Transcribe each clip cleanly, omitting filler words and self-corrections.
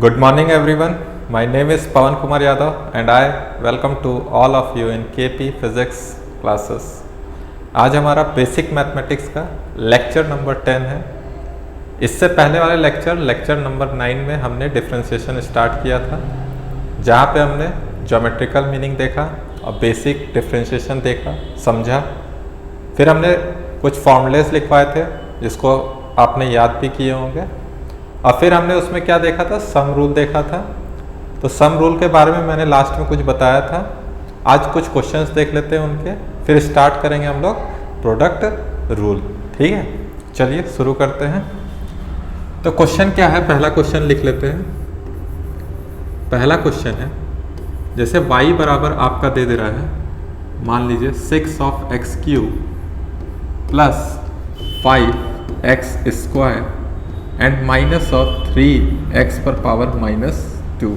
Good morning everyone. My name is Pawan Kumar Yadav and I welcome to all of you in KP Physics classes. आज हमारा basic mathematics का lecture number 10 है। इससे पहले वाले lecture number 9 में हमने डिफरेंशिएशन स्टार्ट किया था, जहाँ पे हमने ज्योमेट्रिकल मीनिंग देखा और बेसिक डिफरेंशिएशन देखा, समझा। फिर हमने कुछ फॉर्मूलेस लिखवाए थे जिसको आपने याद भी किए होंगे, और फिर हमने उसमें क्या देखा था, सम रूल देखा था। तो सम रूल के बारे में मैंने लास्ट में कुछ बताया था। आज कुछ क्वेश्चंस देख लेते हैं उनके, फिर स्टार्ट करेंगे हम लोग प्रोडक्ट रूल। ठीक है, चलिए शुरू करते हैं। तो क्वेश्चन क्या है, पहला क्वेश्चन लिख लेते हैं। पहला क्वेश्चन है, जैसे y बराबर आपका दे रहा है, मान लीजिए 6 of x cube plus 5x square and minus of 3x पर पावर -2।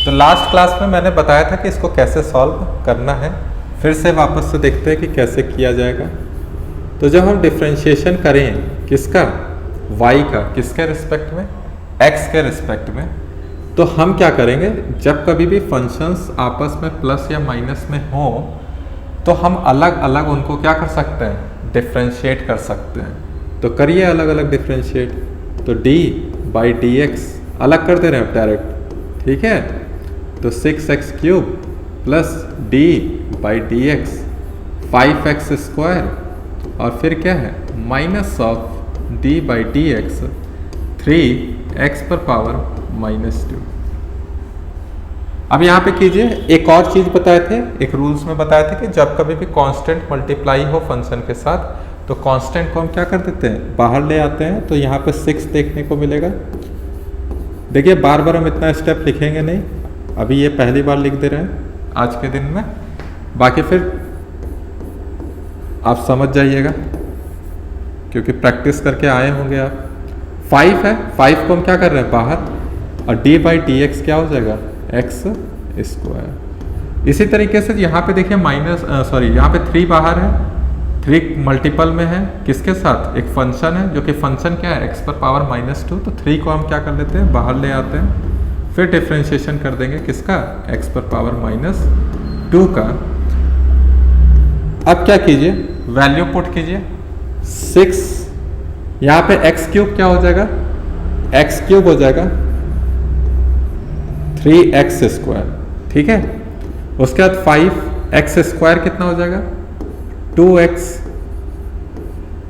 तो लास्ट क्लास में मैंने बताया था कि इसको कैसे सॉल्व करना है। फिर से वापस से देखते हैं कि कैसे किया जाएगा। तो जब हम डिफरेंशिएशन करें किसका, y का, किसके रिस्पेक्ट में, x के रिस्पेक्ट में, तो हम क्या करेंगे, जब कभी भी फंक्शंस आपस में प्लस या माइनस में हो तो हम अलग अलग उनको क्या कर सकते हैं, डिफरेंशिएट कर सकते हैं। तो करिए अलग अलग डिफरेंशिएट। तो d बाई डी एक्स अलग कर दे रहे हैं डायरेक्ट, ठीक है। तो 6x cube plus d by D x 5x square और फिर क्या है minus of d by D x 3x पर पावर -2। अब यहाँ पे कीजिए, एक और चीज़ बताए थे, एक रूल्स में बताए थे कि जब कभी भी कांस्टेंट मल्टीप्लाई हो फंक्शन के साथ तो कांस्टेंट को हम क्या कर देते हैं, बाहर ले आते हैं। तो यहाँ पे 6 देखने को मिलेगा। देखिए बार बार हम इतना स्टेप लिखेंगे नहीं, अभी ये पहली बार लिख दे रहे हैं आज के दिन में, बाकी फिर आप समझ जाइएगा क्योंकि प्रैक्टिस करके आए होंगे आप। 5 है, 5 को हम क्या कर रहे हैं बाहर, और d बाई डी एक्स क्या हो जाएगा, x स्क्वायर। इसी तरीके से यहाँ पे देखिए यहाँ पे 3 बाहर है, 3 मल्टीपल में है किसके साथ, एक फंक्शन है जो कि फंक्शन क्या है, x पर पावर -2। तो 3 को हम क्या कर लेते हैं, बाहर ले आते हैं, फिर डिफरेंशिएशन कर देंगे किसका, x पर पावर -2 का। अब क्या कीजिए, वैल्यू पुट कीजिए। 6 यहाँ पे x क्यूब क्या हो जाएगा, x क्यूब हो जाएगा 3x स्क्वायर, ठीक है। उसके बाद 5x स्क्वायर कितना हो जाएगा, 2x।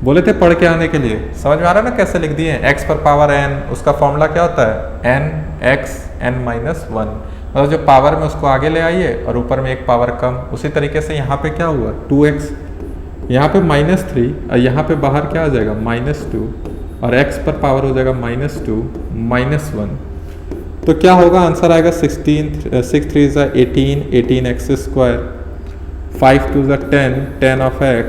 बोले थे पढ़ के आने के लिए, समझ में आ रहा है ना कैसे लिख दिए। x पर पावर n, उसका फॉर्मूला क्या होता है, n(x) n-1, मतलब जो पावर में उसको आगे ले आइए और ऊपर में एक पावर कम। उसी तरीके से यहाँ पे क्या हुआ, 2x, यहाँ पे -3 और यहाँ पे बाहर क्या आ जाएगा, -2, और x पर पावर हो जाएगा -2 -1। तो क्या होगा, आंसर आएगा 16, 6 3 18, 18x square, 5 2 10, 10 of x,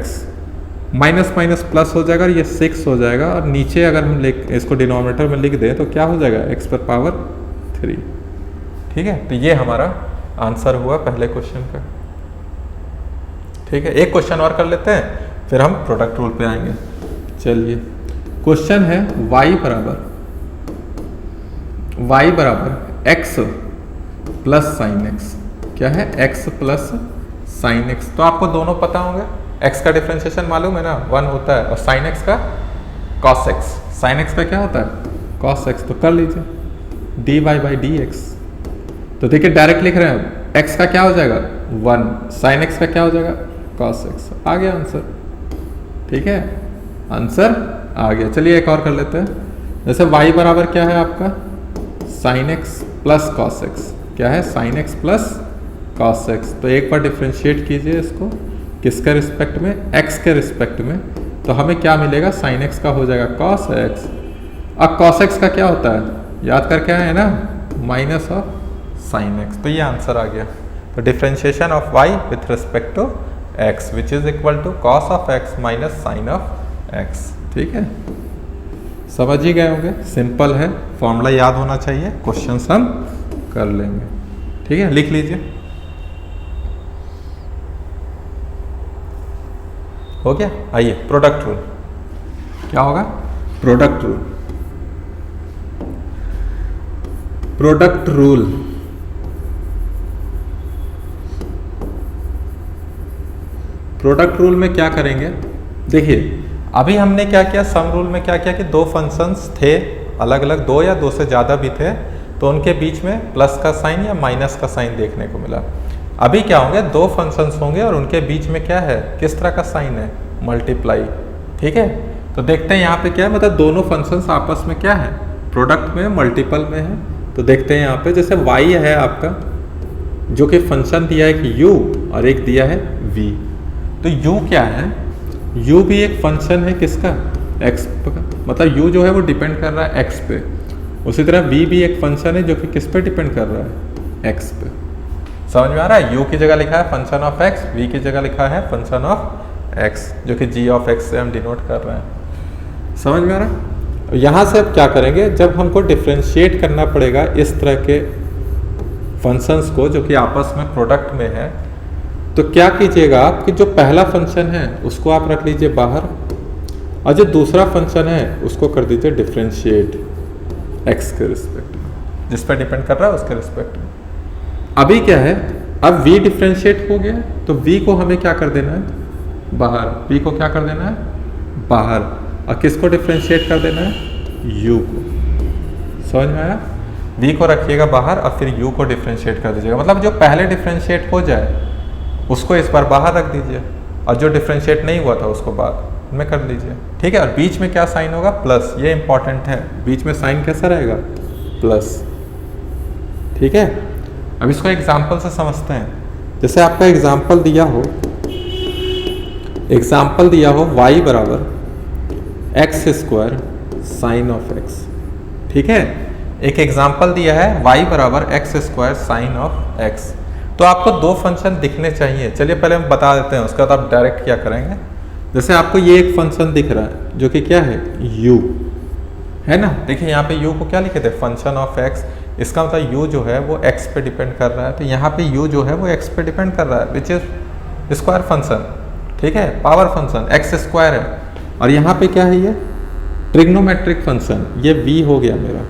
minus minus plus हो जाएगा और ये 6 हो जाएगा। और नीचे अगर हम इसको डिनोमिनेटर में लिख दें तो क्या हो जाएगा, x पर पावर 3। ठीक है, तो ये हमारा आंसर हुआ पहले क्वेश्चन का। ठीक है, एक क्वेश्चन और कर लेते हैं, फिर हम प्रोडक्ट रूल पे आएंगे। चलिए, क्वेश्चन है y बराबर x प्लस साइन x। क्या है, x प्लस साइन x। तो आपको दोनों पता होंगे, x का डिफरेंशिएशन मालूम है ना, 1 होता है, और साइन x का cos x। साइन x का क्या होता है, cos x। तो कर लीजिए dy बाई डी एक्स। तो देखिए डायरेक्ट लिख रहे हैं, x का क्या हो जाएगा 1, साइन x का क्या हो जाएगा cos x। आ गया आंसर, ठीक है, आंसर आ गया। चलिए एक और कर लेते हैं। जैसे y बराबर क्या है आपका, sine x plus cos x। क्या है, sine x plus cos x। तो एक बार डिफ्रेंशिएट कीजिए इसको, किसके रिस्पेक्ट में, x के रिस्पेक्ट में। तो हमें क्या मिलेगा, साइन x का हो जाएगा cos x। अब cos x का क्या होता है, याद करके आए हैं ना, माइनस ऑफ साइन x। तो ये आंसर आ गया। तो differentiation of y with respect to x which is equal to cos of x minus sine of x। ठीक है, समझ ही गए होंगे, सिंपल है, फॉर्मूला याद होना चाहिए, क्वेश्चंस हम कर लेंगे। ठीक है, लिख लीजिए। हो गया, आइए प्रोडक्ट रूल। क्या होगा, product rule. Product rule. Product rule में क्या करेंगे, देखिए अभी हमने क्या किया, सम रूल में क्या किया कि दो फंक्शंस थे अलग अलग, दो या दो से ज़्यादा भी थे, तो उनके बीच में प्लस का साइन या माइनस का साइन देखने को मिला। अभी क्या होंगे, दो फंक्शंस होंगे और उनके बीच में क्या है, किस तरह का साइन है, मल्टीप्लाई। ठीक है, तो देखते हैं यहाँ पे क्या है, मतलब दोनों फंक्शंस आपस में क्या है, प्रोडक्ट में, मल्टीपल में है। तो देखते हैं यहाँ पे, जैसे y है आपका, जो कि फंक्शन दिया है कि u और एक दिया है v। तो u क्या है, u भी एक फंक्शन है किसका, x का, मतलब u जो है वो डिपेंड कर रहा है x पे। उसी तरह v भी एक फंक्शन है जो कि किस पे डिपेंड कर रहा है, x पे। समझ में आ रहा है, u की जगह लिखा है फंक्शन ऑफ x, v की जगह लिखा है फंक्शन ऑफ x, जो कि g ऑफ x से हम डिनोट कर रहे हैं। समझ में आ रहा है। यहाँ से अब क्या करेंगे, जब हमको डिफ्रेंशिएट करना पड़ेगा इस तरह के फंक्शंस को जो कि आपस में प्रोडक्ट में है, तो क्या कीजिएगा आप कि जो पहला फंक्शन है उसको आप रख लीजिए बाहर, और जो दूसरा फंक्शन है उसको कर दीजिए डिफ्रेंशिएट x के रिस्पेक्ट में, जिस पर डिपेंड कर रहा है उसके रिस्पेक्ट में। अभी क्या है, अब v डिफ्रेंशिएट हो गया, तो v को हमें क्या कर देना है, बाहर। v को क्या कर देना है, बाहर, और किसको डिफ्रेंशिएट कर देना है, u को। समझ में आया, v को रखिएगा बाहर और फिर u को डिफ्रेंशिएट कर दीजिएगा, मतलब जो पहले डिफ्रेंशिएट हो जाए उसको इस बार बाहर रख दीजिए, और जो डिफ्रेंशिएट नहीं हुआ था उसको बाद में कर लीजिए। ठीक है, और बीच में क्या साइन होगा, प्लस। ये इंपॉर्टेंट है, बीच में साइन कैसा रहेगा, प्लस। ठीक है, अब इसको एग्जाम्पल से समझते हैं। जैसे आपका एग्जाम्पल दिया हो y बराबर x square sine of x। ठीक है, एक एग्जाम्पल दिया है y बराबर x square sine of x। तो आपको दो फंक्शन दिखने चाहिए, चलिए पहले हम बता देते हैं, उसके बाद आप डायरेक्ट क्या करेंगे। जैसे आपको ये एक फंक्शन दिख रहा है जो कि क्या है, u है ना। देखिए यहाँ पे u को क्या लिखे थे, फंक्शन ऑफ x। इसका मतलब u जो है वो x पे डिपेंड कर रहा है, तो यहाँ पे u जो है वो x पे डिपेंड कर रहा है, विच इज स्क्वायर फंक्शन। ठीक है, पावर फंक्शन x स्क्वायर है, और यहाँ पे क्या है, ये ट्रिग्नोमेट्रिक फंक्शन, ये v हो गया मेरा।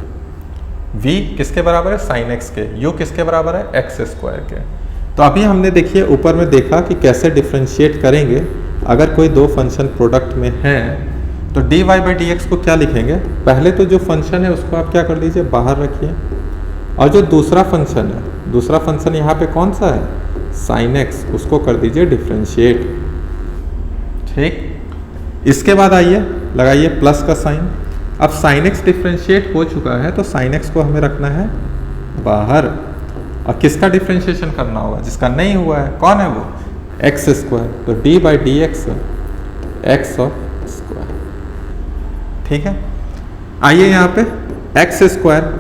v किसके बराबर है, साइन x के। u किसके बराबर है, x स्क्वायर के। तो अभी हमने देखिए ऊपर में देखा कि कैसे डिफ्रेंशिएट करेंगे अगर कोई दो फंक्शन प्रोडक्ट में हैं। तो dy बाई dx को क्या लिखेंगे, पहले तो जो फंक्शन है उसको आप क्या कर लीजिए, बाहर रखिए, और जो दूसरा फंक्शन है, दूसरा फंक्शन यहाँ पे कौन सा है, साइन x, उसको कर दीजिए डिफ्रेंशिएट। ठीक, इसके बाद आइए लगाइए प्लस का साइन। अब साइन x डिफ्रेंशिएट हो चुका है, तो साइन x को हमें रखना है बाहर, और किसका डिफ्रेंशिएशन करना होगा, जिसका नहीं हुआ है, कौन है वो, एक्स स्क्वायर। तो D by D x x of square. ठीक है, आइए यहाँ पे एक्स स्क्वायर,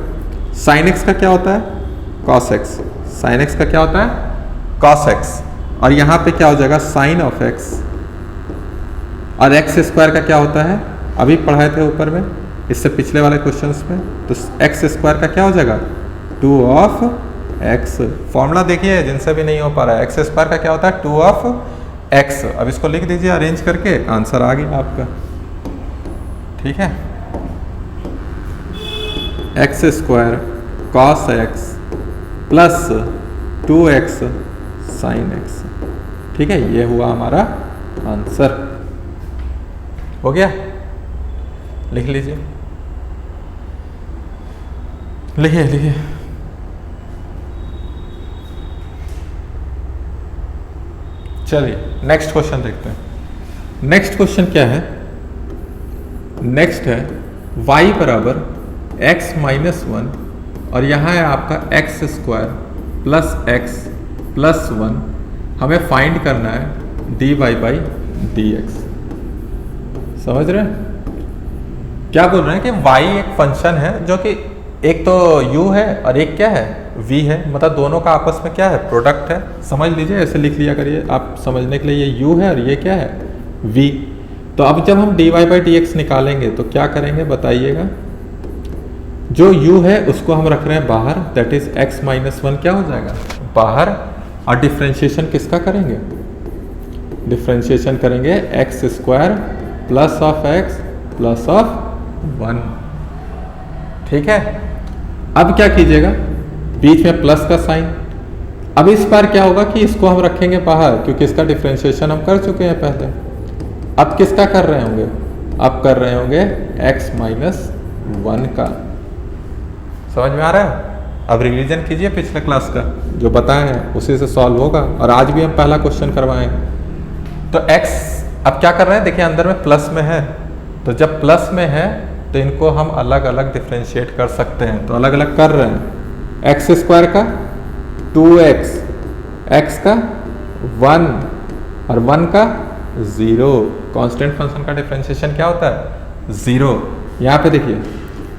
साइन एक्स का क्या होता है, कॉस एक्स। साइन एक्स का क्या होता है, कॉस एक्स, और यहाँ पे क्या हो जाएगा, साइन ऑफ एक्स। और एक्स स्क्वायर का क्या होता है, अभी पढ़ाए थे ऊपर में, इससे पिछले वाले क्वेश्चंस में। तो एक्स स्क्वायर का क्या हो जाएगा, 2 ऑफ एक्स। फॉर्मूला देखिए जिनसे भी नहीं हो पा रहा है, एक्स स्क्वायर का क्या होता है, 2 ऑफ एक्स। अब इसको लिख दीजिए अरेंज करके, आंसर आ गया आपका। ठीक है, x square cos x plus 2x sine x. ठीक है, ये हुआ हमारा आंसर। हो गया, लिख लीजिए, लिखिए लिखिए। चलिए नेक्स्ट क्वेश्चन देखते हैं। नेक्स्ट क्वेश्चन क्या है, नेक्स्ट है y बराबर x माइनस 1, और यहाँ है आपका x square plus x plus 1। हमें फाइंड करना है dy बाई dx। समझ रहे हैं क्या बोल रहे हैं कि y एक फंक्शन है जो कि एक तो u है और एक क्या है, v है, मतलब दोनों का आपस में क्या है, प्रोडक्ट है। समझ लीजिए, ऐसे लिख लिया करिए आप समझने के लिए, ये u है और ये क्या है, v। तो अब जब हम dy बाई dx निकालेंगे तो क्या करेंगे बताइएगा। जो u है उसको हम रख रहे हैं बाहर, दैट इज x माइनस 1 क्या हो जाएगा, बाहर। और डिफ्रेंशिएशन किसका करेंगे, डिफ्रेंशिएशन करेंगे x square plus of x plus of 1। ठीक है, अब क्या कीजिएगा, बीच में प्लस का साइन। अब इस बार क्या होगा कि इसको हम रखेंगे बाहर, क्योंकि इसका डिफ्रेंशिएशन हम कर चुके हैं पहले। अब किसका कर रहे होंगे? अब कर रहे होंगे x माइनस 1 का। समझ में आ रहा है? अब रिवीजन कीजिए पिछले क्लास का जो बताए हैं, उसी से सॉल्व होगा। और आज भी हम पहला क्वेश्चन करवाएं। तो x अब क्या कर रहे हैं? देखिए अंदर में प्लस में है, तो जब प्लस में है तो इनको हम अलग अलग डिफ्रेंशिएट कर सकते हैं। तो अलग अलग कर रहे हैं। एक्स स्क्वायर का 2x, x का 1 और 1 का 0। कांस्टेंट फंक्शन का डिफरेंशिएशन क्या होता है? 0। यहाँ पे देखिए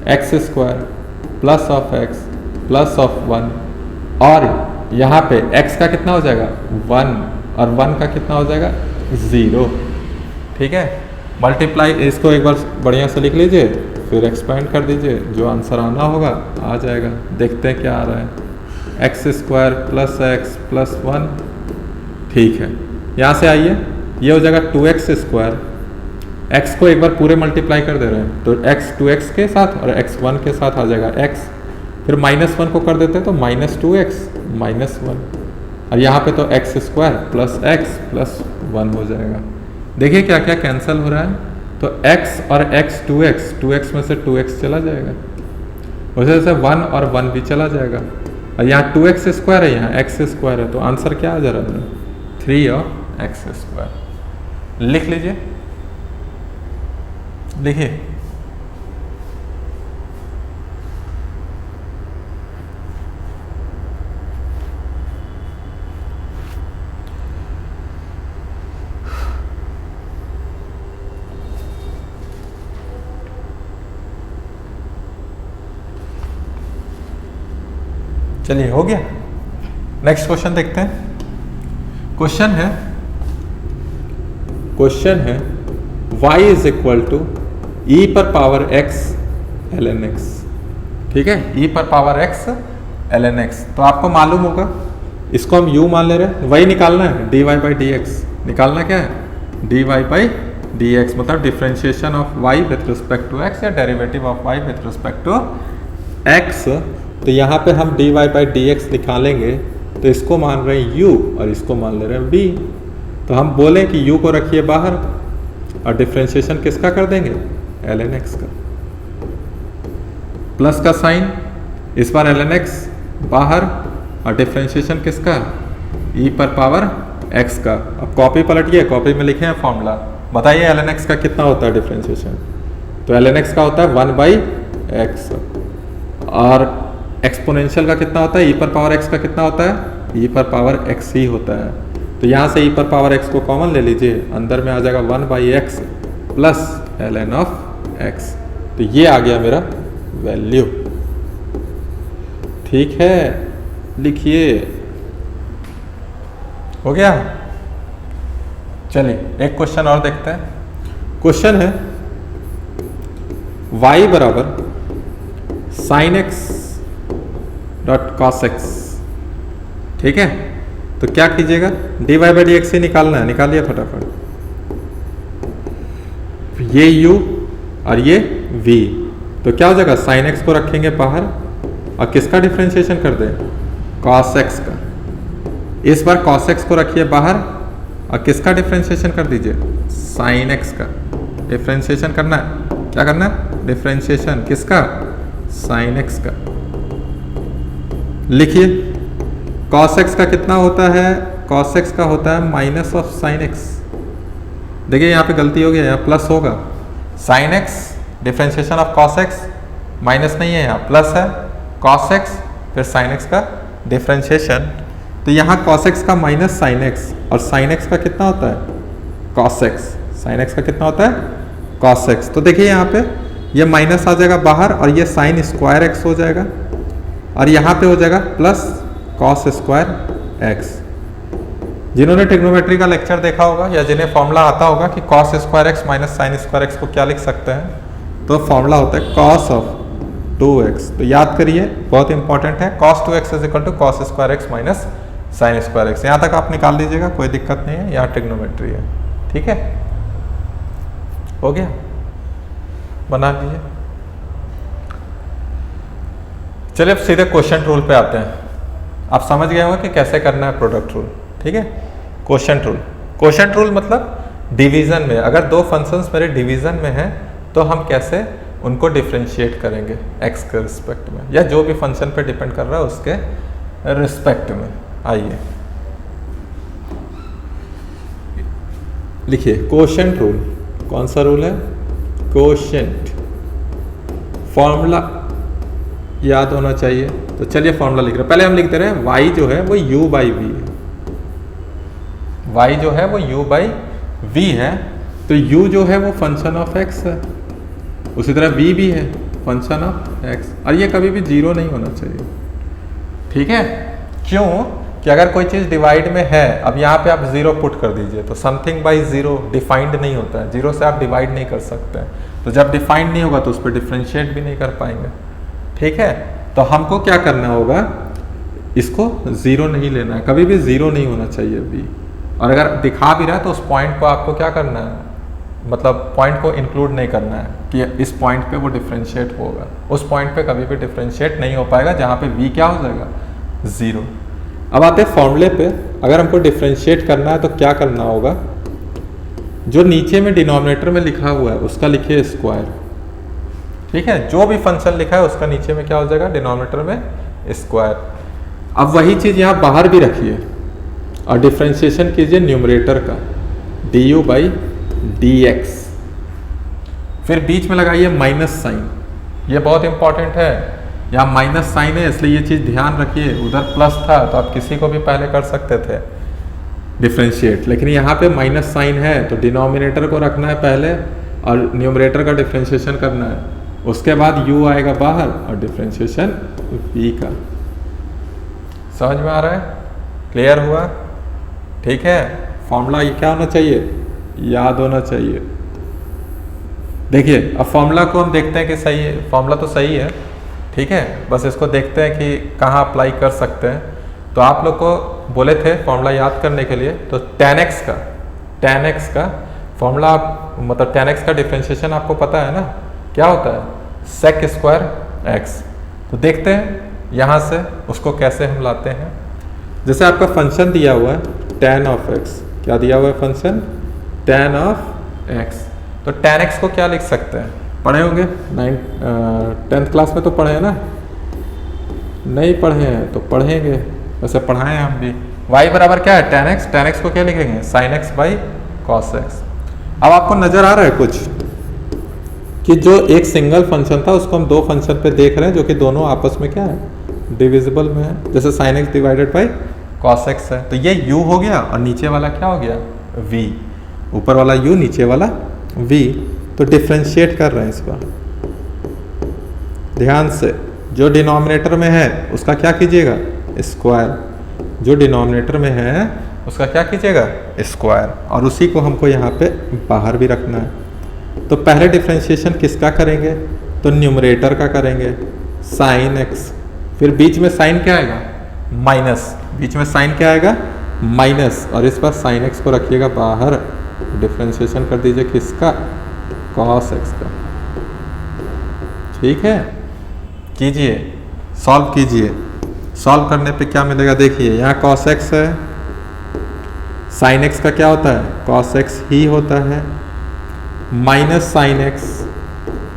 x square plus of x plus of 1, और यहाँ पे x का कितना हो जाएगा? 1 और 1 का कितना हो जाएगा? 0। ठीक है, मल्टीप्लाई इसको एक बार बढ़िया से लिख लीजिए, फिर एक्सपेंड कर दीजिए, जो आंसर आना होगा आ जाएगा। देखते हैं क्या आ रहा है। X square plus x plus 1, ठीक है। यहाँ से आइए, ये हो जाएगा 2x स्क्वायर। x को एक बार पूरे मल्टीप्लाई कर दे रहे हैं, तो x 2x के साथ और x 1 के साथ आ जाएगा x। फिर माइनस 1 को कर देते हैं तो माइनस 2x माइनस 1, और यहाँ पे तो x square plus x plus 1 हो जाएगा। देखिए क्या क्या कैंसिल हो रहा है। तो x और x 2x में से 2x चला जाएगा, वैसे जैसे 1 और 1 भी चला जाएगा। और यहाँ 2x स्क्वायर है, यहाँ x स्क्वायर है, तो आंसर क्या आ जा रहा है? 3 और x स्क्वायर। लिख लीजिए, लिखिए। चलिए हो गया। नेक्स्ट क्वेश्चन देखते हैं। क्वेश्चन है y इज इक्वल टू ई पर पावर x ln x। ठीक है, e पर पावर x ln x। तो आपको मालूम होगा, इसको हम u मान ले रहे हैं, वही निकालना है, dy बाई डी एक्स। निकालना क्या है? dy बाई डी एक्स, मतलब differentiation of y with respect to x या derivative of y with respect to x। तो यहाँ पे हम dy बाई डी एक्स निकालेंगे, तो इसको मान रहे हैं u और इसको मान ले रहे हैं v। तो हम बोलें कि u को रखिए बाहर और डिफ्रेंशिएशन किसका कर देंगे? ln x का। प्लस का साइन, इस बार ln x बाहर और डिफ्रेंशिएशन किसका? e पर पावर x का। अब कॉपी पलटिए, कॉपी में लिखे हैं फॉर्मूला। बताइए ln x का कितना होता है डिफ्रेंशिएशन? तो ln x का होता है 1 बाई एक्स, और एक्सपोनेंशियल का कितना होता है? e पर पावर x का कितना होता है? e पर पावर x ही होता है। तो यहाँ से e पर पावर x को कॉमन ले लीजिए, अंदर में आ जाएगा 1 by x plus ln of x। तो ये आ गया मेरा वैल्यू। ठीक है, लिखिए। हो गया। चलिए एक क्वेश्चन और देखते हैं। क्वेश्चन है y बराबर sine x dot cos x. ठीक है, तो क्या कीजिएगा? D Y by D X ही निकालना है, निकालिए फटाफट। ये u और ये v, तो क्या हो जाएगा? साइन एक्स को रखेंगे बाहर और किसका डिफ्रेंशिएशन कर दें? कॉस एक्स का। इस बार कॉस एक्स को रखिए बाहर और किसका डिफ्रेंशिएशन कर दीजिए? साइन एक्स का। डिफ्रेंशिएशन करना है, क्या करना है? डिफ्रेंशिएशन किसका? साइन एक्स का। लिखिए, कॉस एक्स का कितना होता है? कॉस एक्स का होता है माइनस ऑफ साइन एक्स। देखिए यहाँ पे गलती हो गई, यहाँ प्लस होगा। Sine x differentiation of cos x, minus नहीं है, यहाँ प्लस है। कॉस एक्स फिर साइन एक्स का डिफ्रेंशिएशन, तो यहाँ कॉस एक्स का माइनस साइन एक्स, और साइन एक्स का कितना होता है? Cos x. साइन एक्स का कितना होता है? Cos x. तो देखिए यहाँ पे ये माइनस आ जाएगा बाहर और ये साइन स्क्वायर एक्स हो जाएगा, और यहाँ पे हो जाएगा प्लस कॉस स्क्वायर एक्स। जिन्होंने ट्रिग्नोमेट्री का लेक्चर देखा होगा या जिन्हें फॉर्मूला आता होगा कि cos square x minus sine square x को क्या लिख सकते हैं, तो फॉर्मूला होता है कॉस ऑफ 2x। तो याद करिए, बहुत इंपॉर्टेंट है। Cos 2x is equal to cos square x minus sine square x. यहाँ तक आप निकाल दीजिएगा, कोई दिक्कत नहीं है, यहाँ ट्रिग्नोमेट्री है। ठीक है, हो गया, बना लीजिए। चलिए अब सीधे क्वोशिएंट रूल पे आते हैं। आप समझ गए होंगे कि कैसे करना है प्रोडक्ट रूल, ठीक है। क्वोशिएंट रूल, क्वोशिएंट रूल मतलब डिवीजन में अगर दो फंक्शंस मेरे डिवीजन में हैं तो हम कैसे उनको डिफ्रेंशिएट करेंगे एक्स के रिस्पेक्ट में, या जो भी फंक्शन पे डिपेंड कर रहा है उसके रिस्पेक्ट में। आइए लिखिए क्वोशिएंट रूल। कौन सा रूल है? क्वोशिएंट। फॉर्मूला याद होना चाहिए, तो चलिए फॉर्मूला लिख रहे हैं। पहले हम लिख दे रहे हैं y जो है वो u बाई वी है, y जो है वो u बाई वी है, तो u जो है वो फंक्शन ऑफ x है, उसी तरह v भी है फंक्शन ऑफ x, और ये कभी भी जीरो नहीं होना चाहिए, ठीक है। क्यों कि अगर कोई चीज़ डिवाइड में है, अब यहाँ पे आप जीरो पुट कर दीजिए तो समथिंग बाई जीरो डिफाइंड नहीं होता है, जीरो से आप डिवाइड नहीं कर सकते हैं, तो जब डिफाइंड नहीं होगा तो उस पर डिफ्रेंशिएट भी नहीं कर पाएंगे, ठीक है। तो हमको क्या करना होगा, इसको जीरो नहीं लेना है, कभी भी जीरो नहीं होना चाहिए b, और अगर दिखा भी रहा है तो उस पॉइंट को आपको क्या करना है, मतलब पॉइंट को इंक्लूड नहीं करना है कि इस पॉइंट पे वो डिफ्रेंशिएट होगा, उस पॉइंट पे कभी भी डिफ्रेंशिएट नहीं हो पाएगा जहाँ पे v क्या हो जाएगा, जीरो। अब आते हैं फॉर्मूले पे। अगर हमको डिफ्रेंशिएट करना है तो क्या करना होगा, जो नीचे में डिनोमिनेटर में लिखा हुआ है उसका लिखिए स्क्वायर, ठीक है। जो भी फंक्शन लिखा है उसका नीचे में क्या हो जाएगा, डिनोमिनेटर में स्क्वायर। अब वही चीज़ यहाँ बाहर भी रखिए और डिफ्रेंशिएशन कीजिए न्यूमरेटर का du बाई dx, फिर बीच में लगाइए माइनस साइन, ये बहुत इंपॉर्टेंट है। यहाँ माइनस साइन है इसलिए ये चीज़ ध्यान रखिए, उधर प्लस था तो आप किसी को भी पहले कर सकते थे डिफ्रेंशिएट, लेकिन यहाँ पे माइनस साइन है तो डिनोमिनेटर को रखना है पहले और न्यूमरेटर का डिफ्रेंशिएशन करना है, उसके बाद u आएगा बाहर और डिफ्रेंशिएशन v का। समझ में आ रहा है? क्लियर हुआ? ठीक है। फॉर्मूला ये क्या होना चाहिए, याद होना चाहिए। देखिए अब फॉर्मूला को हम देखते हैं कि सही है, फॉर्मूला तो सही है, ठीक है, बस इसको देखते हैं कि कहाँ अप्लाई कर सकते हैं। तो आप लोग को बोले थे फॉर्मूला याद करने के लिए, तो tan x का फॉर्मूला आप मतलब tan x का डिफ्रेंशिएशन आपको पता है ना, क्या होता है, sec स्क्वायर x। तो देखते हैं यहाँ से उसको कैसे हम लाते हैं। जैसे आपका फंक्शन दिया हुआ है tan ऑफ x, क्या दिया हुआ है फंक्शन, tan ऑफ x, तो tan x को क्या लिख सकते हैं, पढ़े होंगे 10th क्लास में तो पढ़े हैं ना, नहीं पढ़े हैं तो पढ़ेंगे, वैसे पढ़ाएं हम भी। y बराबर क्या है, tan x को क्या लिखेंगे, sin x by cos x। अब आपको नजर आ रहा है कुछ कि जो एक सिंगल फंक्शन था उसको हम दो फंक्शन पे देख रहे हैं जो कि दोनों आपस में क्या है, डिविजिबल में है। जैसे sin x divided by cos x है, तो ये u हो गया और नीचे वाला क्या हो गया, v, ऊपर वाला u नीचे वाला v। तो डिफ्रेंशिएट कर रहे हैं इसका, ध्यान से, जो डिनोमिनेटर में है उसका क्या कीजिएगा, स्क्वायर, जो डिनोमिनेटर में है उसका क्या कीजिएगा, स्क्वायर, और उसी को हमको यहाँ पे बाहर भी रखना है। तो पहले डिफ्रेंशिएशन किसका करेंगे, तो न्यूमरेटर का करेंगे, साइन x, फिर बीच में साइन क्या आएगा, माइनस, बीच में साइन क्या आएगा, माइनस, और इस पर साइन x को रखिएगा बाहर, डिफ्रेंशिएशन कर दीजिए किसका, cos x का, ठीक है। कीजिए, सॉल्व कीजिए, सॉल्व करने पे क्या मिलेगा, देखिए यहाँ cos x है, sin x का क्या होता है, cos x ही होता है, माइनस साइन x,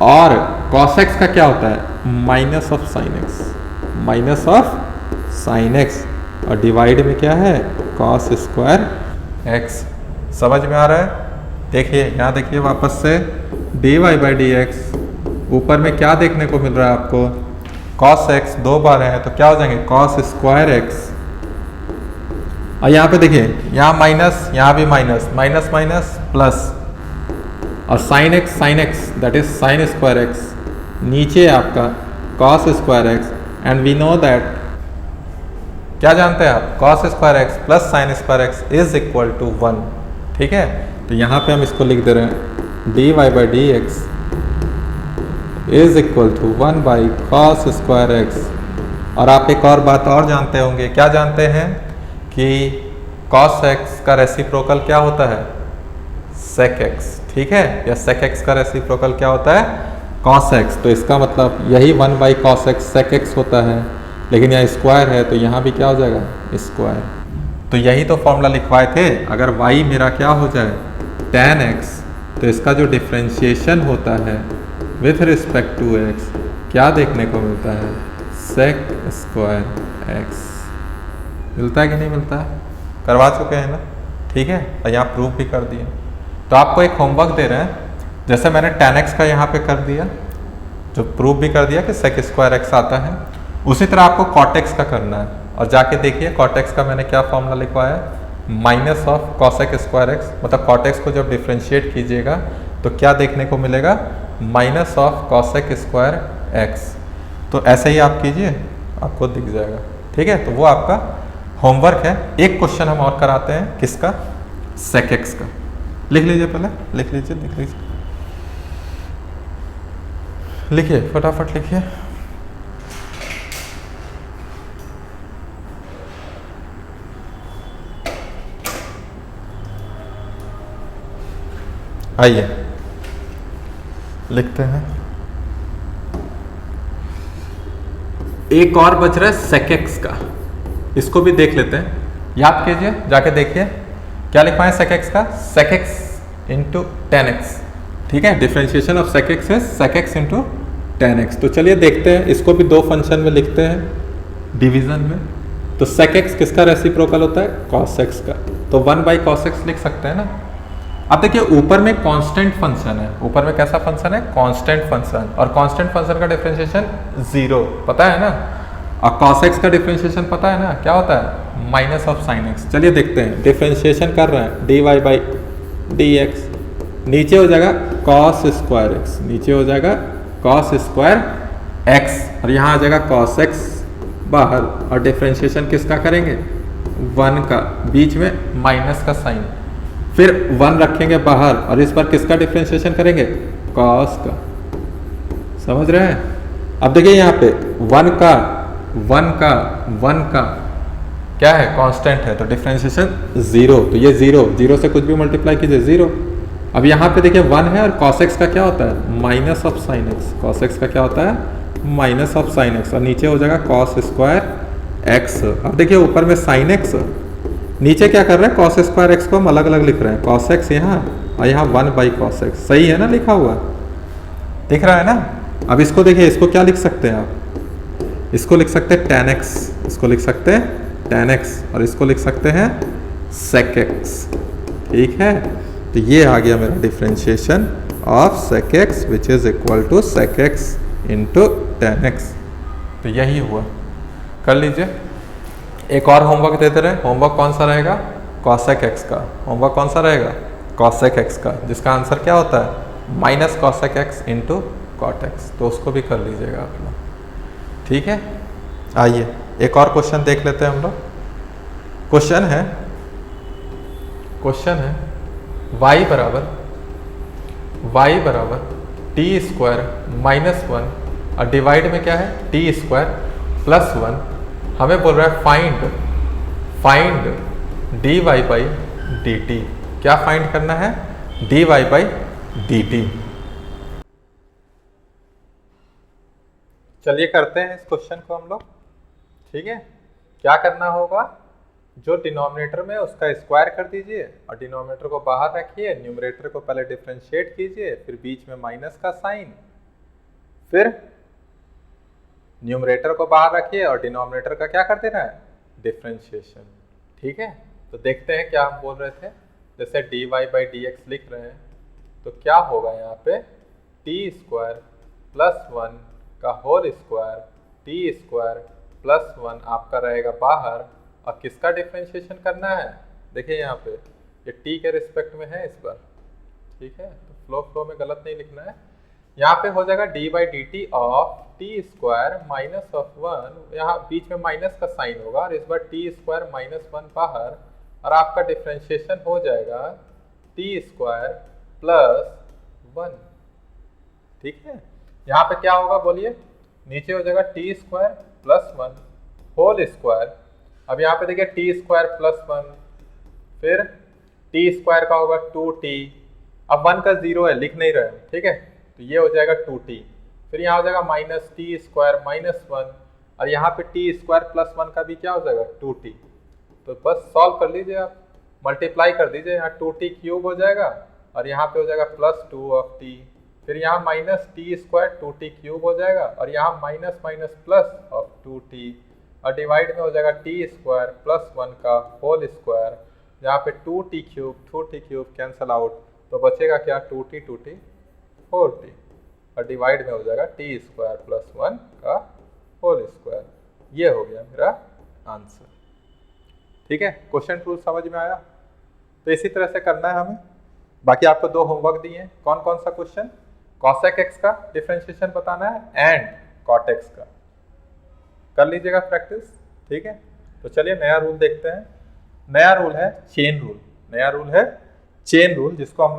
और cos x का क्या होता है, minus of sine x, minus of sine x, और डिवाइड में क्या है, cos स्क्वायर x। समझ में आ रहा है? देखिए यहाँ देखिए वापस से dy बाई dx, ऊपर में क्या देखने को मिल रहा है आपको, cos x दो बार है तो क्या हो जाएंगे, cos स्क्वायर x, और यहाँ पे देखिए यहाँ माइनस, यहाँ भी माइनस, माइनस माइनस प्लस, और sin x that is sin square x, नीचे आपका cos square x, and we know that, क्या जानते हैं आप, cos square x plus sin square x is equal to 1, ठीक है। तो यहाँ पे हम इसको लिख दे रहे हैं dy by dx is equal to 1 by cos square x। और आप एक और बात और जानते होंगे, क्या जानते हैं कि cos x का रेसिप्रोकल क्या होता है, sec x, ठीक है, या sec x का रेसिप्रोकल क्या होता है, cos x, तो इसका मतलब यही 1 by cos x sec x होता है, लेकिन यहाँ स्क्वायर है तो यहाँ भी क्या हो जाएगा स्क्वायर। तो यही तो फॉर्मूला लिखवाए थे, अगर y मेरा क्या हो जाए tan x, तो इसका जो डिफ्रेंशिएशन होता है विथ रिस्पेक्ट टू x क्या देखने को मिलता है, सेक स्क्वायर x। मिलता है कि नहीं मिलता है? करवा चुके हैं ना, ठीक है, और यहाँ प्रूफ भी कर दिए। तो आपको एक होमवर्क दे रहे हैं, जैसे मैंने tan x का यहाँ पे कर दिया, जो प्रूफ भी कर दिया कि सेक स्क्वायर x आता है, उसी तरह आपको cot x का करना है। और जाके देखिए cot x का मैंने क्या फॉर्मूला लिखवाया है, minus of cosec square x, मतलब cot x को जब डिफ्रेंशिएट कीजिएगा तो क्या देखने को मिलेगा, minus of cosec square x. तो ऐसे ही आप कीजिए, आपको दिख जाएगा, ठीक है। तो वो आपका होमवर्क है। एक क्वेश्चन हम और कराते हैं, किसका, सेक एक्स का। लिख लीजिए, पहले लिख लीजिए, लिख लीजिए, लिखिए फटाफट लिखिए। आइए लिखते हैं। एक और बच रहा है सेक एक्स का, इसको भी देख लेते हैं। याद कीजिए, जाके देखिए क्या लिखवाए सेक एक्स का, sec x into tan x, ठीक है। डिफरेंशिएशन ऑफ सेक एक्स है sec x into tan x. तो चलिए देखते हैं, इसको भी दो फंक्शन में लिखते हैं डिवीजन में। तो सेक एक्स किसका रेसिप्रोकल होता है, कॉस एक्स का, तो 1 बाई कॉस एक्स लिख सकते हैं ना। अब देखिए ऊपर में कांस्टेंट फंक्शन है, ऊपर में कैसा फंक्शन है, कांस्टेंट फंक्शन, और कांस्टेंट फंक्शन का डिफरेंशिएशन 0 पता है ना, और cos x का डिफरेंशिएशन पता है ना, क्या होता है, माइनस ऑफ साइन x। चलिए देखते हैं, डिफरेंशिएशन कर रहे हैं dy बाई डी एक्स, नीचे हो जाएगा cos स्क्वायर x, नीचे हो जाएगा cos स्क्वायर x, और यहाँ आ जाएगा cos x बाहर, और डिफरेंशिएशन किसका करेंगे, 1 का, बीच में माइनस का साइन, फिर 1 रखेंगे बाहर, और इस पर किसका डिफरेंशिएशन करेंगे, cos का। समझ रहे हैं? अब देखिए यहाँ पे 1 का क्या है, कांस्टेंट है, तो डिफरेंशिएशन 0, तो ये 0 से कुछ भी मल्टीप्लाई कीजिए 0। अब यहाँ पे देखिए 1 है, और cos x का क्या होता है, minus of sine x, cos x का क्या होता है, माइनस ऑफ साइन x, और नीचे हो जाएगा cos स्क्वायर x। अब देखिए ऊपर में साइन x, नीचे क्या कर रहे हैं, cos स्क्वायर x को हम अलग अलग लिख रहे हैं, cos x यहाँ, और यहाँ 1 बाई cos x, सही है ना लिखा हुआ, दिख रहा है ना। अब इसको देखिए, इसको क्या लिख सकते हैं आप, इसको लिख सकते हैं tan x, इसको लिख सकते हैं tan x, और इसको लिख सकते हैं sec x, ठीक है। तो ये आ गया मेरा differentiation of sec x which is equal to sec x into tan x। तो यही हुआ, कर लीजिए। एक और होमवर्क देते रहे, होमवर्क कौन सा रहेगा, cosec x का, होमवर्क कौन सा रहेगा, cosec x का, जिसका आंसर क्या होता है, minus cosec x into cot x। तो उसको भी कर लीजिएगा आप लोग, ठीक है। आइए एक और क्वेश्चन देख लेते हैं हम लोग। क्वेश्चन है y बराबर टी स्क्वायर माइनस 1, और डिवाइड में क्या है, टी स्क्वायर प्लस 1। हमें बोल रहा है फाइंड dy बाई dt। क्या फाइंड करना है, dy बाई dt। चलिए करते हैं इस क्वेश्चन को हम लोग, ठीक है। क्या करना होगा, जो डिनोमिनेटर में उसका स्क्वायर कर दीजिए, और डिनोमिनेटर को बाहर रखिए, न्यूमरेटर को पहले डिफरेंशिएट कीजिए, फिर बीच में माइनस का साइन, फिर न्यूमरेटर को बाहर रखिए, और डिनोमिनेटर का क्या कर देना है, डिफरेंशिएशन, ठीक है। तो देखते हैं क्या हम बोल रहे थे, जैसे dy बाई dx लिख रहे हैं, तो क्या होगा यहाँ पे, टी स्क्वायर प्लस 1 का whole square, t square plus 1 आपका रहेगा बाहर, और किसका डिफरेंशिएशन करना है, देखिए यहाँ पे ये टी के रिस्पेक्ट में है इस पर, ठीक है। तो फ्लो में गलत नहीं लिखना है, यहाँ पे हो जाएगा D by D T of T square minus of 1, यहाँ बीच में माइनस का साइन होगा, और इस बार टी स्क्वायर माइनस 1 बाहर, और आपका डिफरेंशिएशन हो जाएगा टी स्क्वायर प्लस 1, ठीक है। यहाँ पे क्या होगा बोलिए, नीचे हो जाएगा t square plus 1 whole square. अब यहाँ पे देखिए टी स्क्वायर प्लस 1, फिर टी स्क्वायर का होगा 2t, अब 1 का 0 है, लिख नहीं रहे, ठीक है। तो ये हो जाएगा 2t, फिर यहाँ हो जाएगा माइनस टी स्क्वायर माइनस 1, और यहाँ पे टी स्क्वायर प्लस 1 का भी क्या हो जाएगा 2t। तो बस सॉल्व कर लीजिए आप, मल्टीप्लाई कर दीजिए, यहाँ 2t क्यूब हो जाएगा और यहाँ पे हो जाएगा प्लस 2 ऑफ टी, फिर यहाँ minus T square 2t cube हो जाएगा और यहाँ minus minus plus of 2t, और डिवाइड में हो जाएगा टी स्क्वायर प्लस 1 का होल स्क्वायर, यहाँ पे 2t क्यूब कैंसल आउट, तो बचेगा क्या 2t 4t, और डिवाइड में हो जाएगा टी स्क्वायर प्लस 1 का होल स्क्वायर। ये हो गया मेरा आंसर। ठीक है, क्वेश्चन रूल समझ में आया? तो इसी तरह से करना है हमें। बाकी आपको 2 होमवर्क दिए हैं। कौन कौन सा क्वेश्चन? कॉसेक एक्स का डिफरेंशिएशन बताना है एंड कॉट एक्स का, कर लीजिएगा प्रैक्टिस। ठीक है, तो चलिए नया रूल देखते हैं। नया रूल है चेन रूल। नया रूल है चेन रूल, जिसको हम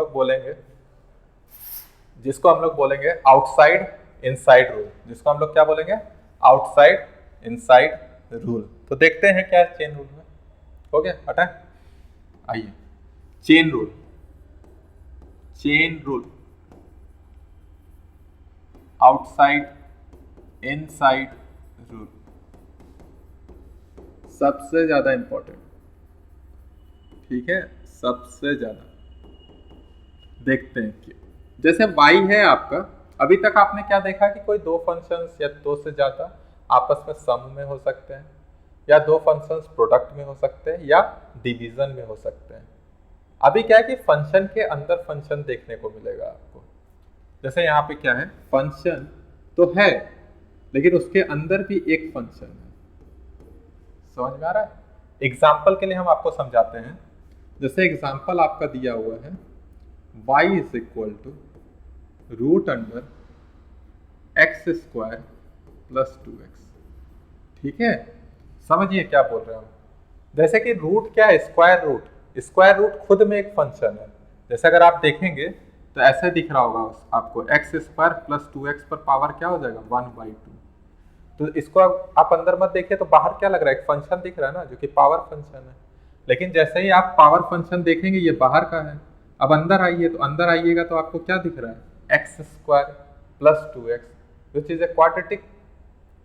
लोग बोलेंगे आउटसाइड इनसाइड रूल, जिसको हम लोग क्या बोलेंगे आउटसाइड इनसाइड रूल। तो देखते हैं क्या है चेन रूल में। हो गया, हटाएं, आइए chain rule outside inside rule सबसे ज्यादा इंपॉर्टेंट। ठीक है, सबसे ज्यादा देखते हैं क्यों। जैसे y है आपका, अभी तक आपने क्या देखा कि कोई 2 फंक्शंस या 2 से ज्यादा आपस में सम में हो सकते हैं, या 2 फंक्शंस प्रोडक्ट में हो सकते हैं, या डिवीजन में हो सकते हैं। अभी क्या है कि फंक्शन के अंदर फंक्शन देखने को मिलेगा आपको। जैसे यहाँ पे क्या है, फंक्शन तो है लेकिन उसके अंदर भी एक फंक्शन है। समझ में आ रहा है? एग्जाम्पल के लिए हम आपको समझाते हैं। जैसे एग्जाम्पल आपका दिया हुआ है y is equal to root under x square plus 2x। ठीक है, समझिए क्या बोल रहे हैं हम। जैसे कि रूट क्या है, स्क्वायर रूट खुद में एक फंक्शन है। जैसे अगर आप देखेंगे तो ऐसे दिख रहा होगा आपको, एक्स स्क्वायर प्लस 2x पर पावर क्या हो जाएगा 1/2। तो इसको आप अंदर मत देखिए, तो बाहर क्या लग रहा है, एक फंक्शन दिख रहा है ना, जो कि पावर फंक्शन है। लेकिन जैसे ही आप पावर फंक्शन देखेंगे ये बाहर का है। अब अंदर आइए, तो अंदर आइएगा तो आपको क्या दिख रहा है, x square plus 2x, which is a quadratic.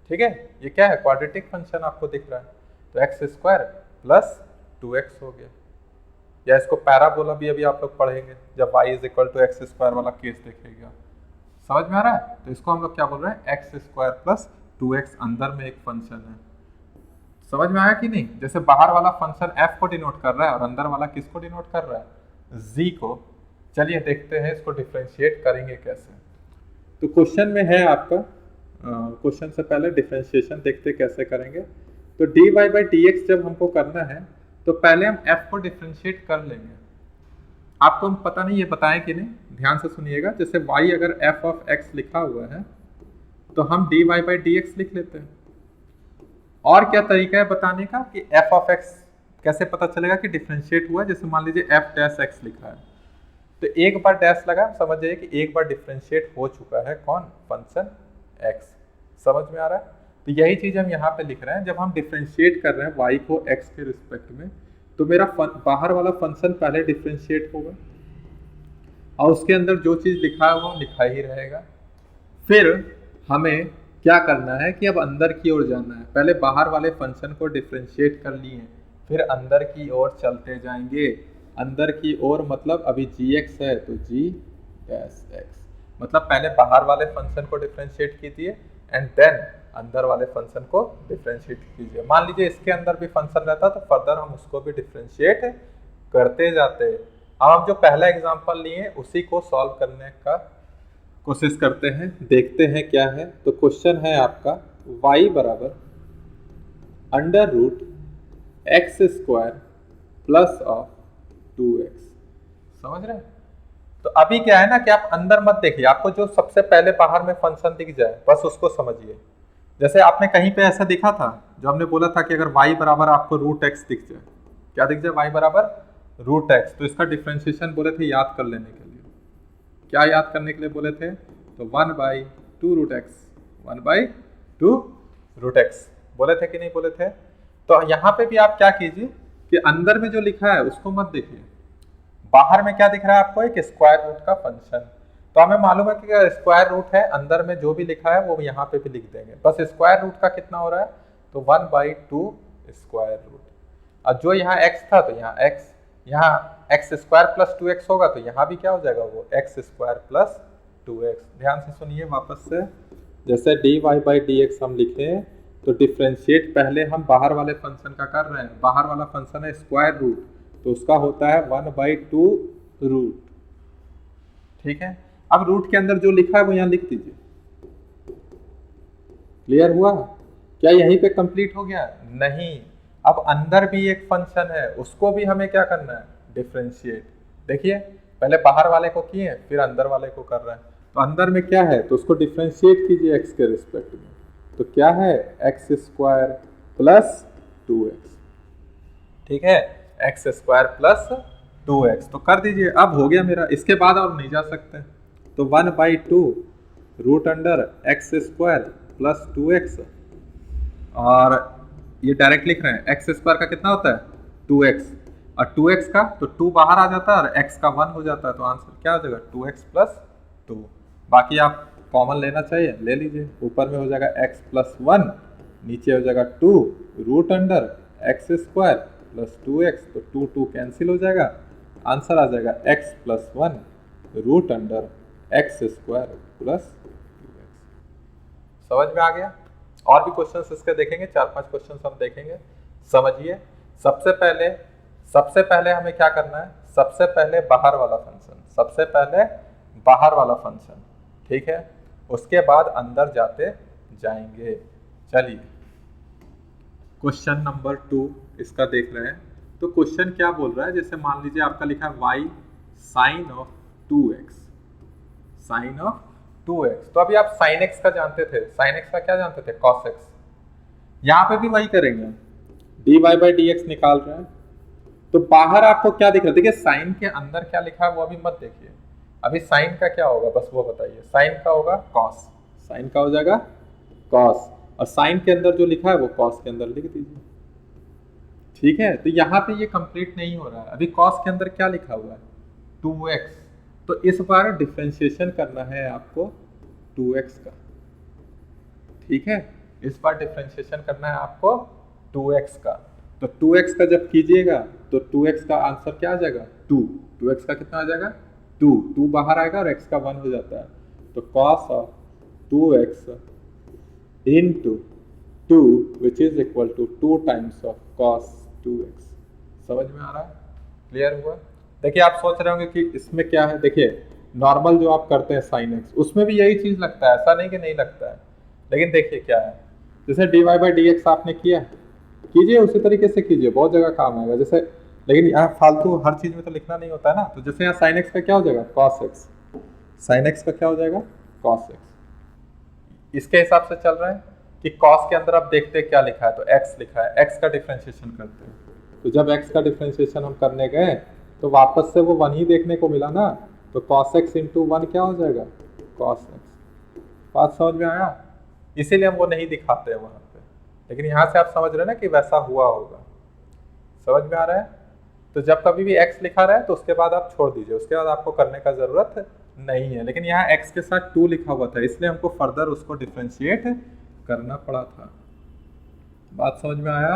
ठीक है, ये क्या है, क्वाड्रेटिक फंक्शन आपको दिख रहा है। तो एक्स स्क्वायर प्लस 2x हो गया। या इसको पैराबोला भी अभी आप लोग पढ़ेंगे जब y is equal to x square वाला केस देखेगा। समझ में आ रहा है? तो इसको हम लोग क्या बोल रहे हैं, एक्स स्क्वायर प्लस 2x अंदर में एक फंक्शन है। समझ में आया कि नहीं? जैसे बाहर वाला फंक्शन f को डिनोट कर रहा है और अंदर वाला किसको डिनोट कर रहा है, z को। चलिए देखते हैं इसको डिफरेंशिएट करेंगे कैसे। तो क्वेश्चन में है आपका, क्वेश्चन से पहले डिफरेंशिएशन देखते कैसे करेंगे। तो dy बाई dx जब हमको करना है तो पहले हम f को डिफरेंशिएट कर लेंगे। आपको हम पता नहीं ये बताएं कि नहीं, ध्यान से सुनिएगा। जैसे y अगर f ऑफ x लिखा हुआ है तो हम dy बाई dx लिख लेते हैं। और क्या तरीका है बताने का कि f ऑफ x कैसे पता चलेगा कि डिफरेंशिएट हुआ है। जैसे मान लीजिए f डैश x लिखा है, तो एक बार डैश लगा, समझ जाइए कि एक बार डिफरेंशिएट हो चुका है कौन, फंक्शन x। समझ में आ रहा है? तो यही चीज हम यहाँ पे लिख रहे हैं। जब हम डिफरेंशिएट कर रहे हैं y को x के रिस्पेक्ट में, तो मेरा बाहर वाला फंक्शन पहले डिफरेंशिएट होगा और उसके अंदर जो चीज लिखा है वो लिखा ही रहेगा। फिर हमें क्या करना है कि अब अंदर की ओर जाना है। पहले बाहर वाले फंक्शन को डिफरेंशिएट कर लिए, फिर अंदर की ओर चलते जाएंगे। अंदर की ओर मतलब अभी gx है तो g डैश x, मतलब पहले बाहर वाले फंक्शन को डिफरेंशिएट कीजिए एंड देन अंदर वाले फंक्शन को डिफरेंशिएट कीजिए। मान लीजिए इसके अंदर भी फंक्शन रहता तो फर्दर हम उसको भी डिफरेंशिएट करते जाते। अब हम जो पहला एग्जांपल लिए उसी को सॉल्व करने का कोशिश करते हैं, देखते हैं क्या है। तो क्वेश्चन है आपका y बराबर under root x square plus of 2x। समझ रहे हैं? तो अभी क्या है ना कि आप अंदर मत देखिए, आपको जो सबसे पहले बाहर में फंक्शन दिख जाए बस उसको समझिए। जैसे आपने कहीं पे ऐसा दिखा था जो हमने बोला था कि अगर y बराबर आपको रूट एक्स दिख जाए, क्या दिख जाए, y बराबर रूट एक्स, तो इसका डिफरेंशिएशन बोले थे याद कर लेने के लिए। क्या याद करने के लिए बोले थे? तो 1/2 रूट एक्स, 1/2 रूट एक्स बोले थे कि नहीं बोले थे? तो यहाँ पे भी आप क्या कीजिए कि अंदर में जो लिखा है उसको मत देखिए, बाहर में क्या दिख रहा है आपको, एक स्क्वायर रूट का फंक्शन। तो हमें मालूम है कि स्क्वायर रूट है, अंदर में जो भी लिखा है वो यहाँ पे भी लिख देंगे, बस स्क्वायर रूट का कितना हो रहा है, तो 1/2 स्क्वायर रूट। और जो यहाँ x था तो यहाँ x, यहाँ x स्क्वायर प्लस 2x होगा तो यहाँ भी क्या हो जाएगा, वो x स्क्वायर प्लस 2x। ध्यान से सुनिए वापस से, जैसे dy/dx हम लिखे तो डिफ्रेंशिएट पहले हम बाहर वाले फंक्शन का कर रहे हैं, बाहर वाला फंक्शन है स्क्वायर रूट, तो उसका होता है 1/2 रूट। ठीक है, अब रूट के अंदर जो लिखा है वो यहाँ लिख दीजिए। क्लियर हुआ? क्या यहीं पे कंप्लीट हो गया? नहीं, अब अंदर भी एक फंक्शन है, उसको भी हमें क्या करना है, डिफरेंशिएट। देखिए पहले बाहर वाले को किए फिर अंदर वाले को कर रहे हैं, तो अंदर में क्या है तो उसको डिफरेंशिएट कीजिए x के रिस्पेक्ट में, तो क्या है x स्क्वायर प्लस 2x। ठीक है, x स्क्वायर प्लस 2x तो कर दीजिए। अब हो गया मेरा, इसके बाद और नहीं जा सकते, तो 1/2 root under x square plus 2x, और ये डायरेक्ट लिख रहे हैं एक्स स्क्वायर का कितना होता है 2x, और 2x का तो 2 बाहर आ जाता है और x का 1 हो जाता है, तो आंसर क्या हो जाएगा 2x प्लस 2। बाकी आप कॉमन लेना चाहिए, ले लीजिए, ऊपर में हो जाएगा x प्लस 1, नीचे हो जाएगा 2 root under x square plus 2x, तो 2 2 कैंसिल हो जाएगा, आंसर आ जाएगा x plus 1 root under x square plus 2x। समझ में आ गया? और भी क्वेश्चंस इसके देखेंगे, 4-5 क्वेश्चंस हम देखेंगे। समझिए, सबसे पहले हमें क्या करना है, सबसे पहले बाहर वाला फंक्शन, सबसे पहले बाहर वाला फंक्शन, ठीक है, उसके बाद अंदर जाते जाएंगे। चलिए क्वेश्चन नंबर 2 इसका देख रहे हैं, तो क्वेश्चन क्या बोल रहा है, जैसे मान लीजिए आपका लिखा है y sine of 2x, sine of 2x, तो अभी आप sin x का जानते थे, sin x का क्या जानते थे, cos x। यहाँ पे भी वही करेंगे, dy/dx निकाल रहे हैं, तो बाहर आपको क्या दिख रहा है, देखिए साइन के अंदर क्या लिखा है वो अभी मत देखिए, अभी साइन का क्या होगा बस वो बताइए, साइन का होगा cos, साइन का हो जाएगा cos, और साइन के अंदर जो लिखा है वो cos के अंदर लिख दीजिए। ठीक है, तो यहाँ पे ये कंप्लीट नहीं हो रहा है, अभी cos के अंदर क्या लिखा हुआ है 2x, तो इस बार डिफरेंशिएशन करना है आपको 2x का। ठीक है, इस बार डिफरेंशिएशन करना है आपको 2x का, तो 2x का जब कीजिएगा तो 2x का आंसर क्या आ जाएगा 2, 2x का कितना आ जाएगा 2, 2 बाहर आएगा और x का 1 हो जाता है, तो cos of 2x into 2 which is equal to 2 times of cos 2x। समझ में आ रहा है? क्लियर हुआ? देखिए आप सोच रहे होंगे कि इसमें क्या है, देखिए नॉर्मल जो आप करते हैं sin x उसमें भी यही चीज लगता है, ऐसा नहीं कि नहीं लगता है, लेकिन देखिए क्या है, जैसे dy/dx आपने किया, कीजिए उसी तरीके से कीजिए, बहुत जगह काम आएगा, जैसे, लेकिन यहाँ फालतू हर चीज में तो लिखना नहीं होता है ना, तो जैसे यहाँ sin x का क्या हो जाएगा cos x, sin x का क्या हो जाएगा cos x, इसके हिसाब से चल रहा है कि cos के अंदर आप देखते हैं क्या लिखा है, तो x लिखा है, x का डिफरेंशिएशन करते हैं, तो जब x का डिफरेंशिएशन हम करने गए तो वापस से वो 1 ही देखने को मिला ना, तो cos x into 1 क्या हो जाएगा cos x। बात समझ में आया? इसीलिए हम वो नहीं दिखाते हैं वहां पे, लेकिन यहाँ से आप समझ रहे हैं ना कि वैसा हुआ होगा। समझ में आ रहा है? तो जब कभी भी x लिखा रहा है तो उसके बाद आप छोड़ दीजिए, उसके बाद आपको करने का जरूरत नहीं है, लेकिन यहाँ x के साथ 2 लिखा हुआ था इसलिए हमको फर्दर उसको डिफ्रेंशिएट करना पड़ा था। बात समझ में आया?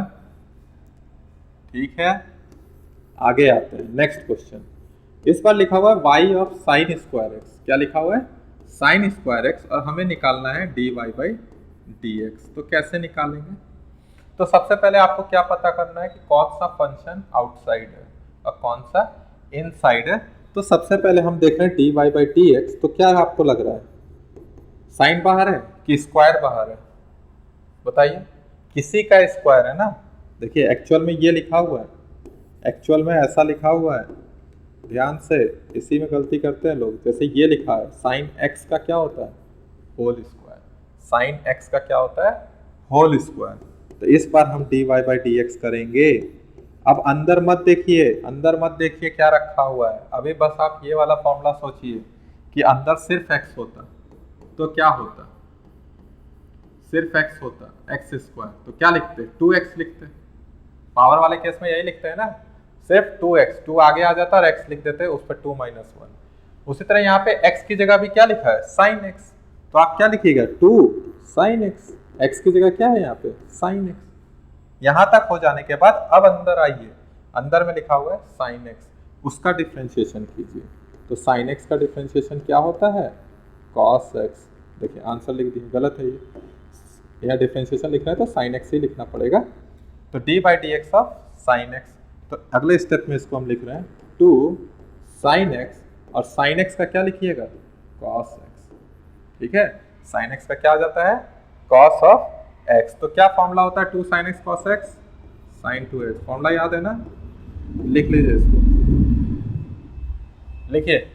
ठीक है, आगे आते हैं नेक्स्ट क्वेश्चन। इस बार लिखा हुआ है y of sine square x, क्या लिखा हुआ है साइन स्क्वायर एक्स, और हमें निकालना है dy/dx। तो कैसे निकालेंगे, तो सबसे पहले आपको क्या पता करना है कि कौन सा फंक्शन आउटसाइड है और कौन सा इनसाइड है। तो सबसे पहले हम देख रहे हैं dy/dx, तो क्या आपको लग रहा है साइन बाहर है कि स्क्वायर बाहर है, बताइए, किसी का स्क्वायर है ना, देखिए एक्चुअल में ये लिखा हुआ है, एक्चुअल में ऐसा लिखा हुआ है, ध्यान से, इसी में गलती करते हैं लोग, जैसे ये लिखा है साइन x का क्या होता है होल स्क्वायर, साइन x का क्या होता है होल स्क्वायर, तो इस बार हम dy/dx करेंगे। अब अंदर मत देखिए, अंदर मत देखिए क्या रखा हुआ है, अभी बस आप ये वाला फॉर्मूला सोचिए कि अंदर सिर्फ x होता तो क्या होता, सिर्फ x होता x स्क्वायर, तो क्या लिखते 2x लिखते, पावर वाले केस में यही लिखते हैं ना, सिर्फ 2x, 2 आगे आ जाता और x लिख देते उस पर 2 - 1, उसी तरह यहाँ पे x की जगह भी क्या लिखा है, साइन x, तो आप क्या लिखिएगा 2 साइन x, x की जगह क्या है यहाँ पे साइन x। यहां तक हो जाने के बाद अब अंदर आइए, अंदर में लिखा हुआ है साइन x, उसका डिफ्रेंशिएशन कीजिए। तो साइन x का डिफ्रेंशिएशन क्या होता है कॉस x। देखिए आंसर लिख दिए, गलत है ये, यह डिफ्रेंशिएशन लिखना है तो साइन x ही लिखना पड़ेगा। तो D by D x of sine x, तो अगले स्टेप में इसको हम लिख रहे हैं 2 साइन एक्स, और साइन एक्स का क्या लिखिएगा कॉस एक्स। ठीक है, साइन एक्स का क्या आ जाता है कॉस ऑफ एक्स। तो क्या फॉर्मूला होता है 2 sine x cos x, sine 2x, formula याद है ना, लिख लीजिए इसको, लिखिए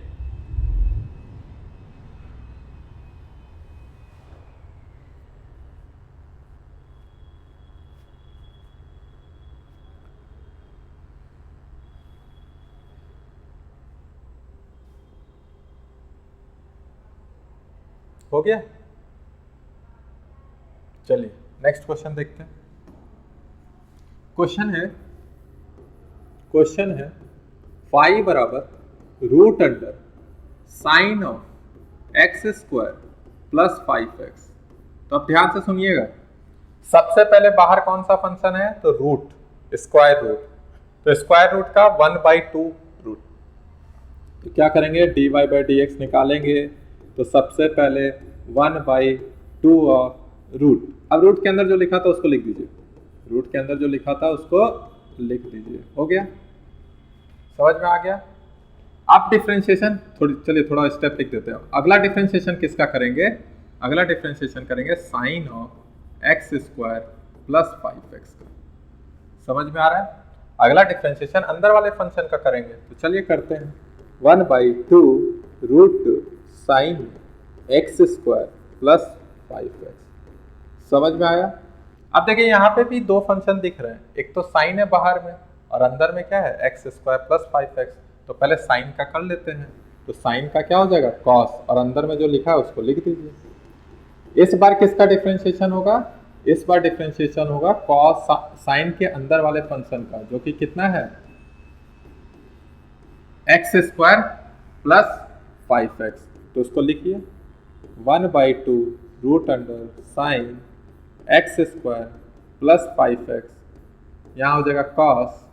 हो गया। चलिए नेक्स्ट क्वेश्चन देखते हैं। क्वेश्चन है फाई बराबर root under sine of x square plus 5x। तो अब ध्यान से सुनिएगा, सबसे पहले बाहर कौन सा फंक्शन है तो रूट, स्क्वायर रूट, तो स्क्वायर रूट का 1/2 रूट, तो क्या करेंगे dy बाई डी एक्स निकालेंगे। तो सबसे पहले 1/2 ऑफ रूट, अब रूट के अंदर जो लिखा था उसको लिख दीजिए, रूट के अंदर जो लिखा था उसको लिख दीजिए, हो गया, समझ में आ गया। आप डिफरेंशिएशन चलिए थोड़ा स्टेप लिख देते हैं। अगला डिफरेंशिएशन किसका करेंगे, अगला डिफरेंशिएशन करेंगे sine of x square plus 5x का, समझ में आ रहा है। अगला डिफरेंशिएशन अंदर वाले फंक्शन का करेंगे, तो चलिए करते हैं 1/2 root sine x square plus 5x, समझ में आया। अब देखिए यहाँ पे भी दो फंक्शन दिख रहे हैं, एक तो साइन है बाहर में और अंदर में क्या है एक्स स्क्वायर प्लस 5x। तो पहले साइन का कर लेते हैं, तो साइन का क्या हो जाएगा कॉस, और अंदर में जो लिखा है उसको लिख दीजिए। इस बार किसका डिफरेंशिएशन होगा, इस बार डिफरेंशिएशन होगा कॉस साइन के अंदर वाले फंक्शन का, जो कि कितना है एक्स स्क्वायर प्लस 5x। तो उसको लिखिए 1/2 root under sine x square plus 5x, यहाँ हो जाएगा cos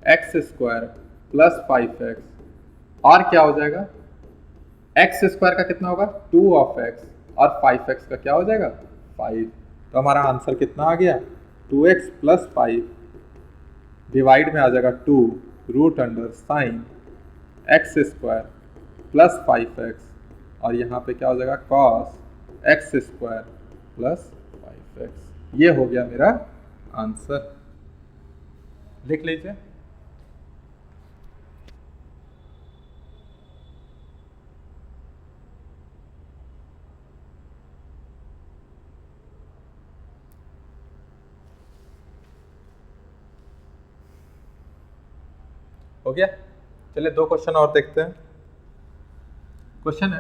x square plus 5x, और क्या हो जाएगा एक्स स्क्वायर का कितना होगा 2 ऑफ x, और 5x का क्या हो जाएगा 5। तो हमारा आंसर कितना आ गया 2x प्लस 5 डिवाइड में आ जाएगा 2 root under sine x square plus 5x, और यहाँ पे क्या हो जाएगा cos x square plus 5x। ये हो गया मेरा आंसर, लिख लीजिए। हो गया, चलिए दो क्वेश्चन और देखते हैं। क्वेश्चन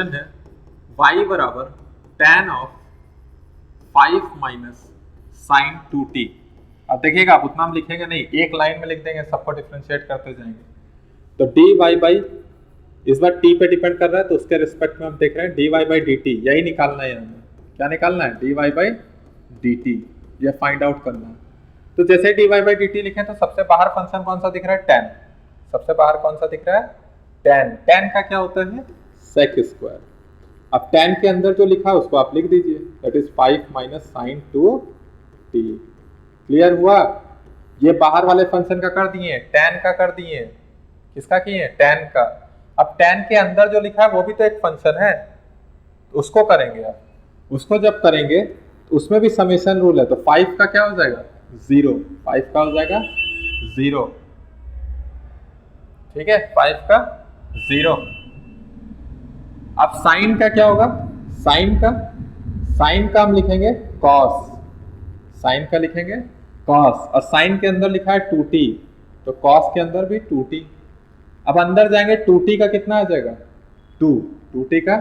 है y बराबर tan of 5 minus sine 2t। अब देखिएगा आप उतना हम लिखेंगे नहीं, एक लाइन में लिख देंगे, सबको डिफरेंशिएट करते जाएंगे। तो dy बाई, इस बार t पे डिपेंड कर रहा है तो उसके रिस्पेक्ट में हम देख रहे हैं dy बाई dt, यही निकालना है हमें। क्या निकालना है dy बाई dt, ये फाइंड आउट करना है। तो जैसे dy बाई dt लिखें तो सबसे बाहर फंक्शन कौन सा दिख रहा है tan, सबसे बाहर कौन सा दिख रहा है tan, tan का क्या होता है sec स्क्वायर। अब tan के अंदर जो लिखा है उसको आप लिख दीजिए, that is 5 minus sine 2t। Clear हुआ, ये बाहर वाले फंक्शन का कर दिए, tan का कर दिए, किसका किए tan का। अब tan के अंदर जो लिखा है वो भी तो एक फंक्शन है, उसको करेंगे। आप उसको जब करेंगे तो उसमें भी समेशन रूल है, तो 5 का क्या हो जाएगा 0, 5 का हो जाएगा 0, ठीक है 5 का 0। अब साइन का क्या होगा, साइन का हम लिखेंगे cos, साइन का लिखेंगे cos, और साइन के अंदर लिखा है 2t, तो cos के अंदर भी 2t। अब अंदर जाएंगे 2t का कितना आ जाएगा 2t का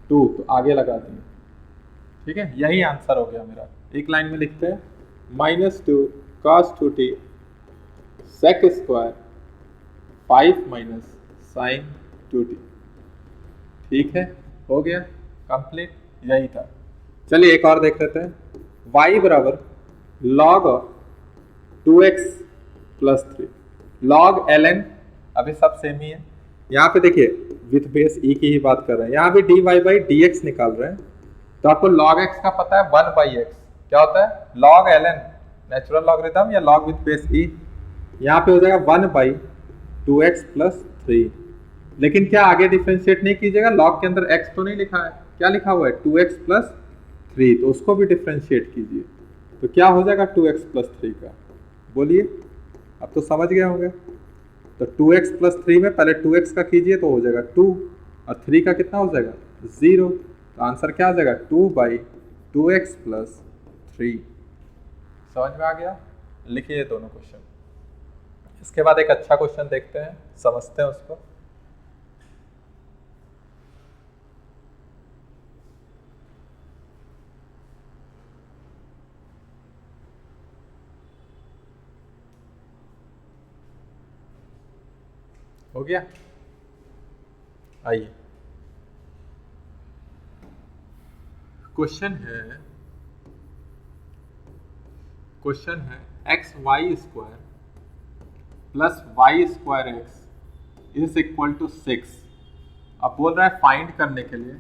2, तो आगे लगा देंगे, ठीक है। यही आंसर हो गया मेरा, एक लाइन में लिखते हैं -2 cos 2t sec square 5 minus sine 2t। ठीक है, हो गया कंप्लीट, यही था। चलिए एक और देख लेते हैं। y बराबर log of 2x plus 3 log ln, अभी सब सेम ही है। यहाँ पे देखिए विथ बेस e की ही बात कर रहे हैं, यहाँ भी dy बाई dx निकाल रहे हैं। तो आपको log x का पता है 1 बाई x क्या होता है, log ln नेचुरल लॉगरिथम या log विथ बेस e। यहाँ पे हो जाएगा 1 बाई 2x प्लस 3। लेकिन क्या आगे डिफ्रेंशिएट नहीं कीजिएगा, log के अंदर x तो नहीं लिखा है, क्या लिखा हुआ है 2x प्लस 3, तो उसको भी डिफ्रेंशिएट कीजिए। तो क्या हो जाएगा 2x प्लस 3 का, बोलिए, अब तो समझ गए होंगे। तो 2x प्लस 3 में पहले 2x का कीजिए तो हो जाएगा 2 और 3 का कितना हो जाएगा 0। तो आंसर क्या आ जाएगा 2 बाई 2x प्लस 3। समझ में आ गया, लिखिए दोनों क्वेश्चन। इसके बाद एक अच्छा क्वेश्चन देखते हैं, समझते हैं उसको। हो गया, आइए क्वेश्चन है x y square plus y square x is equal to 6। अब बोल रहा है फाइंड करने के लिए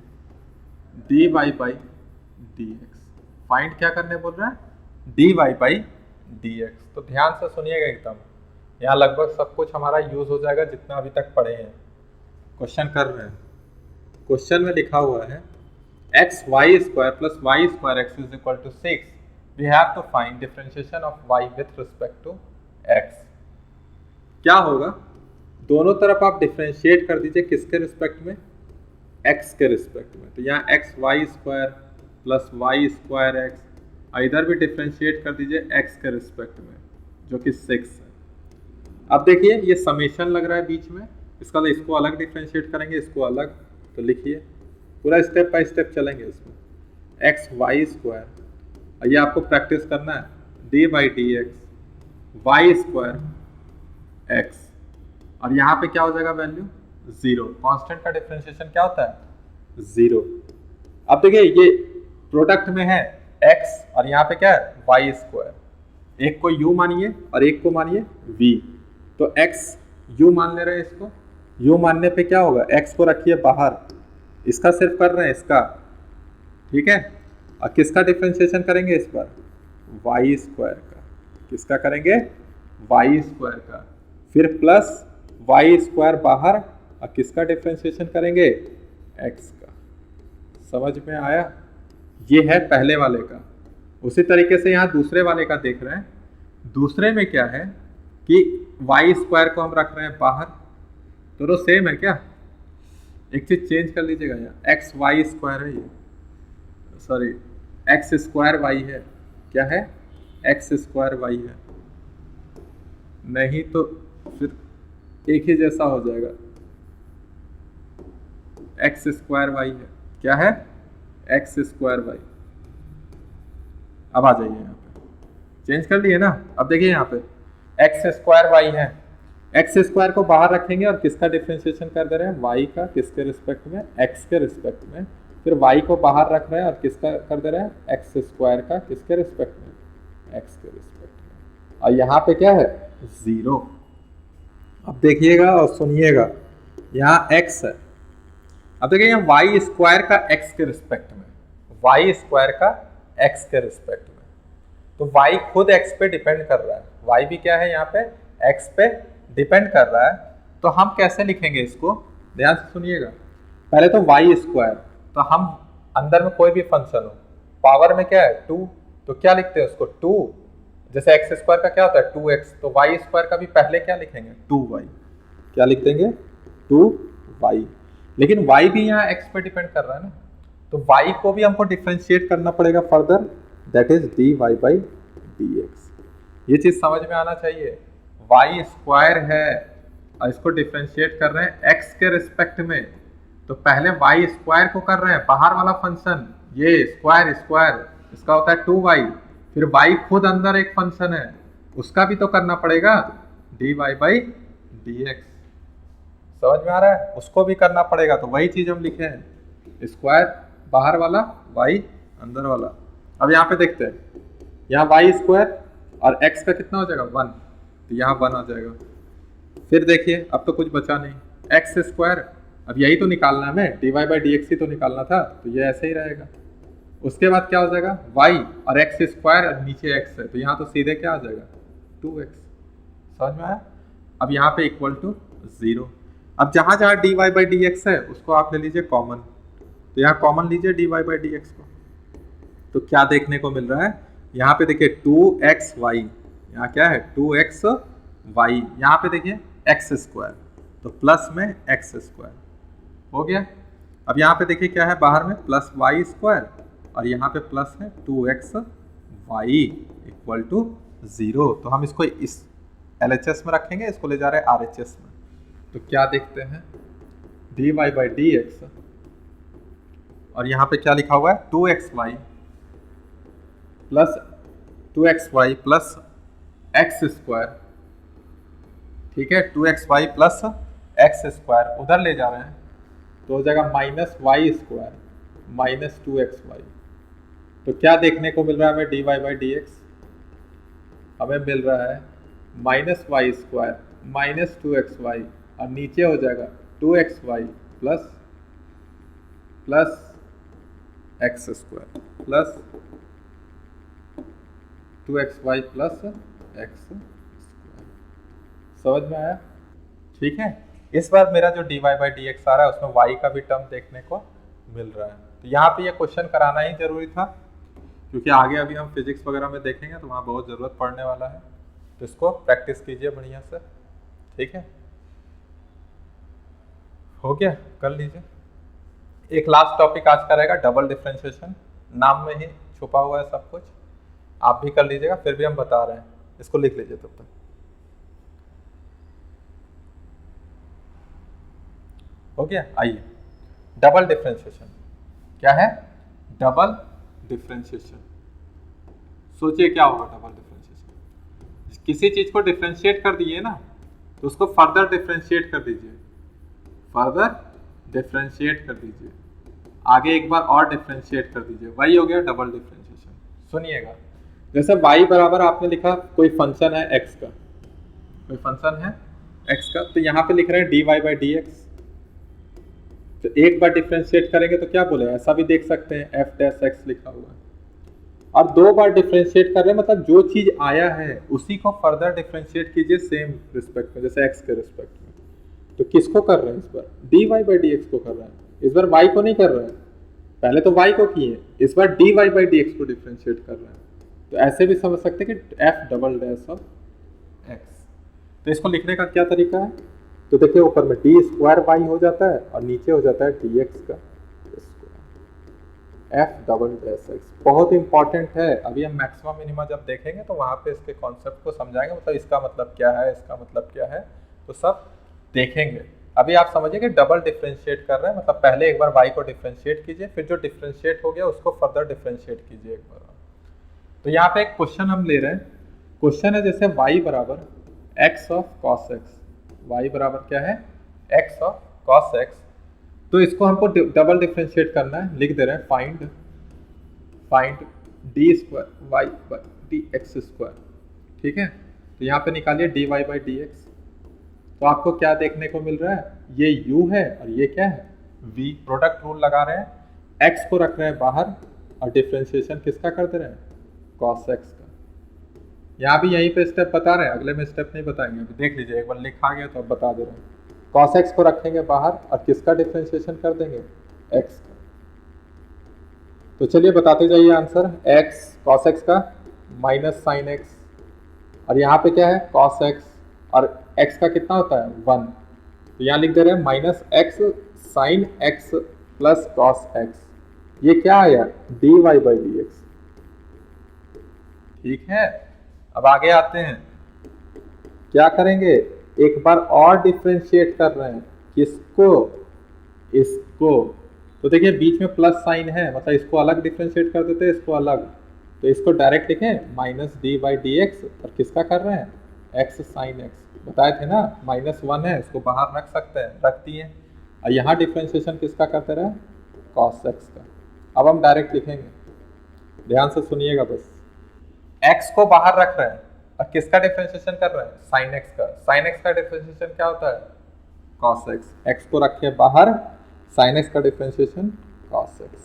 d Y by D x. Find क्या करने बोल रहा है, d Y by D x. तो ध्यान से सुनिएगा एकदम, यहाँ लगभग सब कुछ हमारा यूज हो जाएगा जितना अभी तक पढ़े हैं। क्वेश्चन कर रहे हैं, क्वेश्चन में लिखा हुआ है x y square plus y square x is equal to 6। We have to find differentiation of y with respect to x. क्या होगा, दोनों तरफ आप डिफरेंशिएट कर दीजिए, किसके रिस्पेक्ट में, एक्स के रिस्पेक्ट में। तो यहाँ x y square plus y square x, इधर भी डिफरेंशिएट कर दीजिए एक्स के रिस्पेक्ट में जो कि 6 है। अब देखिए ये समेशन लग रहा है बीच में, इसका तो इसको अलग डिफरेंशिएट करेंगे, इसको अलग। तो लिखिए पूरा स्टेप बाय स्टेप चलेंगे इसमें। एक्स वाई स्क्वायर, ये आपको प्रैक्टिस करना है, d by D x y square x, और यहाँ पे क्या हो जाएगा वैल्यू 0। कांस्टेंट का डिफरेंशिएशन क्या होता है 0। अब देखिए ये प्रोडक्ट में है x और यहाँ पे क्या है वाई स्क्वायर। एक को u मानिए और एक को मानिए v। तो x u मान ले रहे हैं, इसको u मानने पे क्या होगा, x को रखिए बाहर, इसका सिर्फ कर रहे हैं इसका, ठीक है। और किसका डिफरेंशिएशन करेंगे इस बार, वाई स्क्वायर का। किसका करेंगे, वाई स्क्वायर का। फिर प्लस वाई स्क्वायर बाहर, और किसका डिफरेंशिएशन करेंगे, x का। समझ में आया, ये है पहले वाले का। उसी तरीके से यहाँ दूसरे वाले का देख रहे हैं। दूसरे में क्या है कि वाई स्क्वायर को हम रख रहे हैं बाहर, दोनों सेम है क्या, एक चीज चेंज कर लीजिएगा, यहाँ एक्स वाई स्क्वायर है, ये सॉरी एक्स स्क्वायर वाई है, क्या है एक्स स्क्वायर वाई है, नहीं तो फिर एक ही जैसा हो जाएगा, एक्स स्क्वायर वाई है, क्या है एक्स स्क्वायर वाई। अब आ जाइए यहाँ पे, चेंज कर लिए ना। अब देखिए यहाँ पे एक्स स्क्वायर वाई है, एक्स स्क्वायर को बाहर रखेंगे और किसका डिफरेंशिएशन कर दे रहे हैं, वाई का, किसके रिस्पेक्ट में, एक्स के रिस्पेक्ट में। फिर वाई को बाहर रख रहे हैं और किसका कर दे रहे हैं, एक्स स्क्वायर का, किसके रिस्पेक्ट में, एक्स के रिस्पेक्ट में। और यहाँ पे क्या है 0। अब देखिएगा और सुनिएगा, यहाँ x है। अब देखिए यहाँ वाई स्क्वायर का x के रिस्पेक्ट में, वाई स्क्वायर का x के रिस्पेक्ट में, तो y खुद x पे डिपेंड कर रहा है, y भी क्या है यहाँ पे x पे डिपेंड कर रहा है। तो हम कैसे लिखेंगे इसको, ध्यान से सुनिएगा। पहले तो वाई स्क्वायर, तो हम अंदर में कोई भी फंक्शन हो, पावर में क्या है 2, तो क्या लिखते हैं उसको 2, जैसे एक्स स्क्वायर का क्या होता है 2x, तो वाई स्क्वायर का भी पहले क्या लिखेंगे 2y, क्या लिख देंगे 2y। लेकिन y भी यहाँ x पे डिपेंड कर रहा है ना, तो y को भी हमको डिफरेंशिएट करना पड़ेगा further, that is dy by dx। ये चीज समझ में आना चाहिए। y स्क्वायर है और इसको डिफरेंशिएट कर रहे हैं x के रिस्पेक्ट में, तो पहले y स्क्वायर को कर रहे हैं, बाहर वाला फंक्शन ये स्क्वायर स्क्वायर इसका होता है 2y, फिर y खुद अंदर एक फंक्शन है उसका भी तो करना पड़ेगा dy बाई dx। समझ में आ रहा है? उसको भी करना पड़ेगा, तो वही चीज हम लिखे हैं, स्क्वायर बाहर वाला, वाई अंदर वाला। अब यहाँ पे देखते हैं, यहाँ वाई स्क्वायर और एक्स का कितना हो जाएगा 1, तो यहाँ 1 हो जाएगा। फिर देखिए अब तो कुछ बचा नहीं, एक्स स्क्वायर, अब यही तो निकालना है हमें, D Y by D X ही तो निकालना था, तो ये ऐसे ही रहेगा। उसके बाद क्या हो जाएगा, वाई और एक्स स्क्वायर और नीचे एक्स है, तो यहाँ तो सीधे क्या आ जाएगा 2x। समझ में आया? अब यहाँ पे इक्वल टू 0। अब जहाँ जहाँ d Y by D x है उसको आप ले लीजिए कॉमन, तो यहाँ कॉमन लीजिए d Y by D x को, तो क्या देखने को मिल रहा है, यहाँ पे देखिए 2xy, यहाँ क्या है 2xy, यहाँ पे देखिए एक्स स्क्वायर, तो प्लस में एक्स स्क्वायर हो गया। अब यहाँ पे देखिए क्या है बाहर में प्लस वाई स्क्वायर और यहाँ पे प्लस है 2xy इक्वल टू 0। तो हम इसको इस LHS में रखेंगे, इसको ले जा रहे हैं RHS में। तो क्या देखते हैं, d Y by D x और यहाँ पे क्या लिखा हुआ है 2xy प्लस एक्स स्क्वायर, ठीक है 2xy प्लस एक्स स्क्वायर उधर ले जा रहे हैं, तो हो जाएगा minus Y square minus 2xy। तो क्या देखने को मिल रहा है हमें, D Y by D x हमें मिल रहा है minus Y square minus 2xy और नीचे हो जाएगा 2xy plus X square plus 2xy plus X square. समझ में आया? ठीक है, इस बार मेरा जो D Y by D X आ रहा है उसमें y का भी टर्म देखने को मिल रहा है। तो यहाँ पे ये क्वेश्चन कराना ही जरूरी था, क्योंकि आगे अभी हम फिजिक्स वगैरह में देखेंगे तो वहाँ बहुत ज़रूरत पड़ने वाला है, तो इसको प्रैक्टिस कीजिए बढ़िया से। ठीक है, हो गया, कर लीजिए। एक लास्ट टॉपिक आज का रहेगा डबल डिफरेंशिएशन, नाम में ही छुपा हुआ है सब कुछ, आप भी कर लीजिएगा, फिर भी हम बता रहे हैं, इसको लिख लीजिए तब तक। हो गया, आइए डबल डिफरेंशिएशन क्या है, डबल डिफरेंशिएशन। सोचिए क्या होगा डबल डिफरेंशिएशन, किसी चीज को डिफरेंशिएट कर दिए ना तो उसको फर्दर डिफरेंशिएट कर दीजिए, फर्दर डिफरेंशिएट कर दीजिए, आगे एक बार और डिफरेंशिएट कर दीजिए, वही हो गया डबल डिफरेंशिएशन। सुनिएगा, जैसे y बराबर आपने लिखा कोई फंक्शन है x का, कोई फंक्शन है x का, तो यहाँ पे लिख रहे हैं d Y by D x, तो एक बार डिफरेंशिएट करेंगे तो क्या बोले, ऐसा भी देख सकते हैं एफ डैश एक्स लिखा हुआ है, और दो बार डिफरेंशिएट कर रहे हैं, मतलब जो चीज आया है उसी को फर्दर डिफरेंशिएट कीजिए सेम रिस्पेक्ट में, जैसे एक्स के रिस्पेक्ट में। तो किसको कर रहे हैं इस बार, D Y by D x को कर रहे हैं, इस बार वाई को नहीं कर रहे हैं, पहले तो वाई को किए, इस बार D Y by D x को डिफरेंशिएट कर रहे हैं। तो ऐसे भी समझ सकते हैं कि F double dash of x. तो इसको लिखने का क्या तरीका है, तो देखिए ऊपर में डी स्क्वायर वाई हो जाता है और नीचे हो जाता है डी एक्स का एफ डबल डैश एक्स। बहुत इंपॉर्टेंट है, अभी हम मैक्सिमम मिनिमम जब देखेंगे तो वहाँ पे इसके कॉन्सेप्ट को समझाएंगे, मतलब इसका मतलब क्या है, इसका मतलब क्या है, तो सब देखेंगे। अभी आप समझिए कि डबल डिफरेंशिएट कर रहे हैं, मतलब पहले एक बार वाई को डिफरेंशिएट कीजिए, फिर जो डिफरेंशिएट हो गया उसको फर्दर डिफरेंशिएट कीजिए एक बार। तो यहाँ पे एक क्वेश्चन हम ले रहे हैं, क्वेश्चन है जैसे y बराबर x of cos x, y बराबर क्या है x ऑफ कॉस एक्स, तो इसको हमको डबल डिफरेंशिएट करना है, लिख दे रहे हैं find d square y by D x square. ठीक है, तो यहाँ पे निकालिए d Y by D x, तो आपको क्या देखने को मिल रहा है, ये u है और ये क्या है v, प्रोडक्ट रूल लगा रहे हैं, x को रख रहे हैं बाहर और डिफरेंशिएशन किसका कर दे रहे हैं, cos x का। यहाँ भी यहीं पे स्टेप बता रहे हैं, अगले में स्टेप नहीं बताएंगे, अभी देख लीजिए, एक बार लिखा गया तो अब बता दे रहे हैं। cos x को रखेंगे बाहर और किसका डिफरेंशिएशन कर देंगे, x का। तो चलिए बताते जाइए आंसर, x cos x का माइनस साइन x, और यहाँ पे क्या है cos x, और x का कितना होता है 1, तो यहाँ लिख दे रहे हैं minus x sine x plus cos x, ये क्या आया d Y by D x. ठीक है, अब आगे आते हैं, क्या करेंगे, एक बार और डिफरेंशिएट कर रहे हैं, किसको, इसको। तो देखिए बीच में प्लस साइन है, मतलब इसको अलग डिफरेंशिएट कर देते हैं, इसको अलग, तो इसको डायरेक्ट लिखें minus D by D x, और किसका कर रहे हैं एक्स साइन एक्स बताए थे ना, -1 है, इसको बाहर रख सकते हैं, रख दिए। और यहाँ डिफ्रेंशिएशन किसका करते रहे, कॉस एक्स का। अब हम डायरेक्ट लिखेंगे, ध्यान से सुनिएगा बस। एक्स को बाहर रख रहे हैं और किसका डिफ्रेंशिएशन कर रहे हैं, साइन एक्स का। साइन एक्स का डिफ्रेंशिएशन क्या होता है, कॉस एक्स। एक्स को रखे बाहर, साइन एक्स का डिफ्रेंशिएशन कॉस एक्स,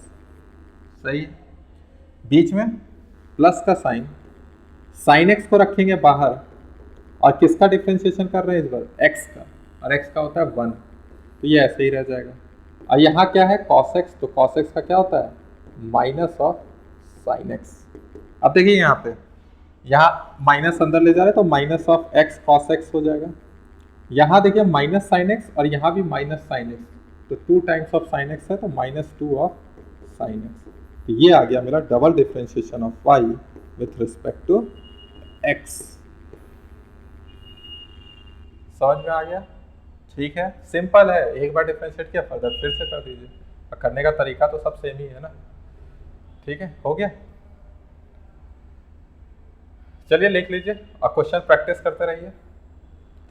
सही है। बीच में प्लस का साइन, साइन एक्स को रखेंगे बाहर और किसका डिफ्रेंशिएशन कर रहे हैं इस बार, एक्स का, और एक्स का होता है 1, तो ये ऐसे ही रह जाएगा। और यहाँ क्या है, कॉस एक्स, तो कॉस एक्स का क्या होता है, माइनस ऑफ साइन एक्स। अब देखिए यहाँ पे, यहाँ माइनस अंदर ले जा रहे हैं तो minus of x cos x हो जाएगा। यहाँ देखिए माइनस साइन एक्स और यहाँ भी माइनस साइन एक्स, तो 2 टाइम्स ऑफ साइन एक्स है तो -2 ऑफ साइन एक्स। तो ये आ गया मेरा double differentiation of y with respect to x। समझ में आ गया, ठीक है, सिंपल है। एक बार डिफरेंशिएट किया, फर्दर फिर से कर दीजिए, और करने का तरीका तो सब सेम ही है ना। ठीक है, हो गया। चलिए लिख लीजिए और क्वेश्चन प्रैक्टिस करते रहिए।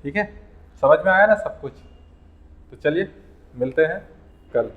ठीक है, समझ में आया ना सब कुछ। तो चलिए मिलते हैं कल।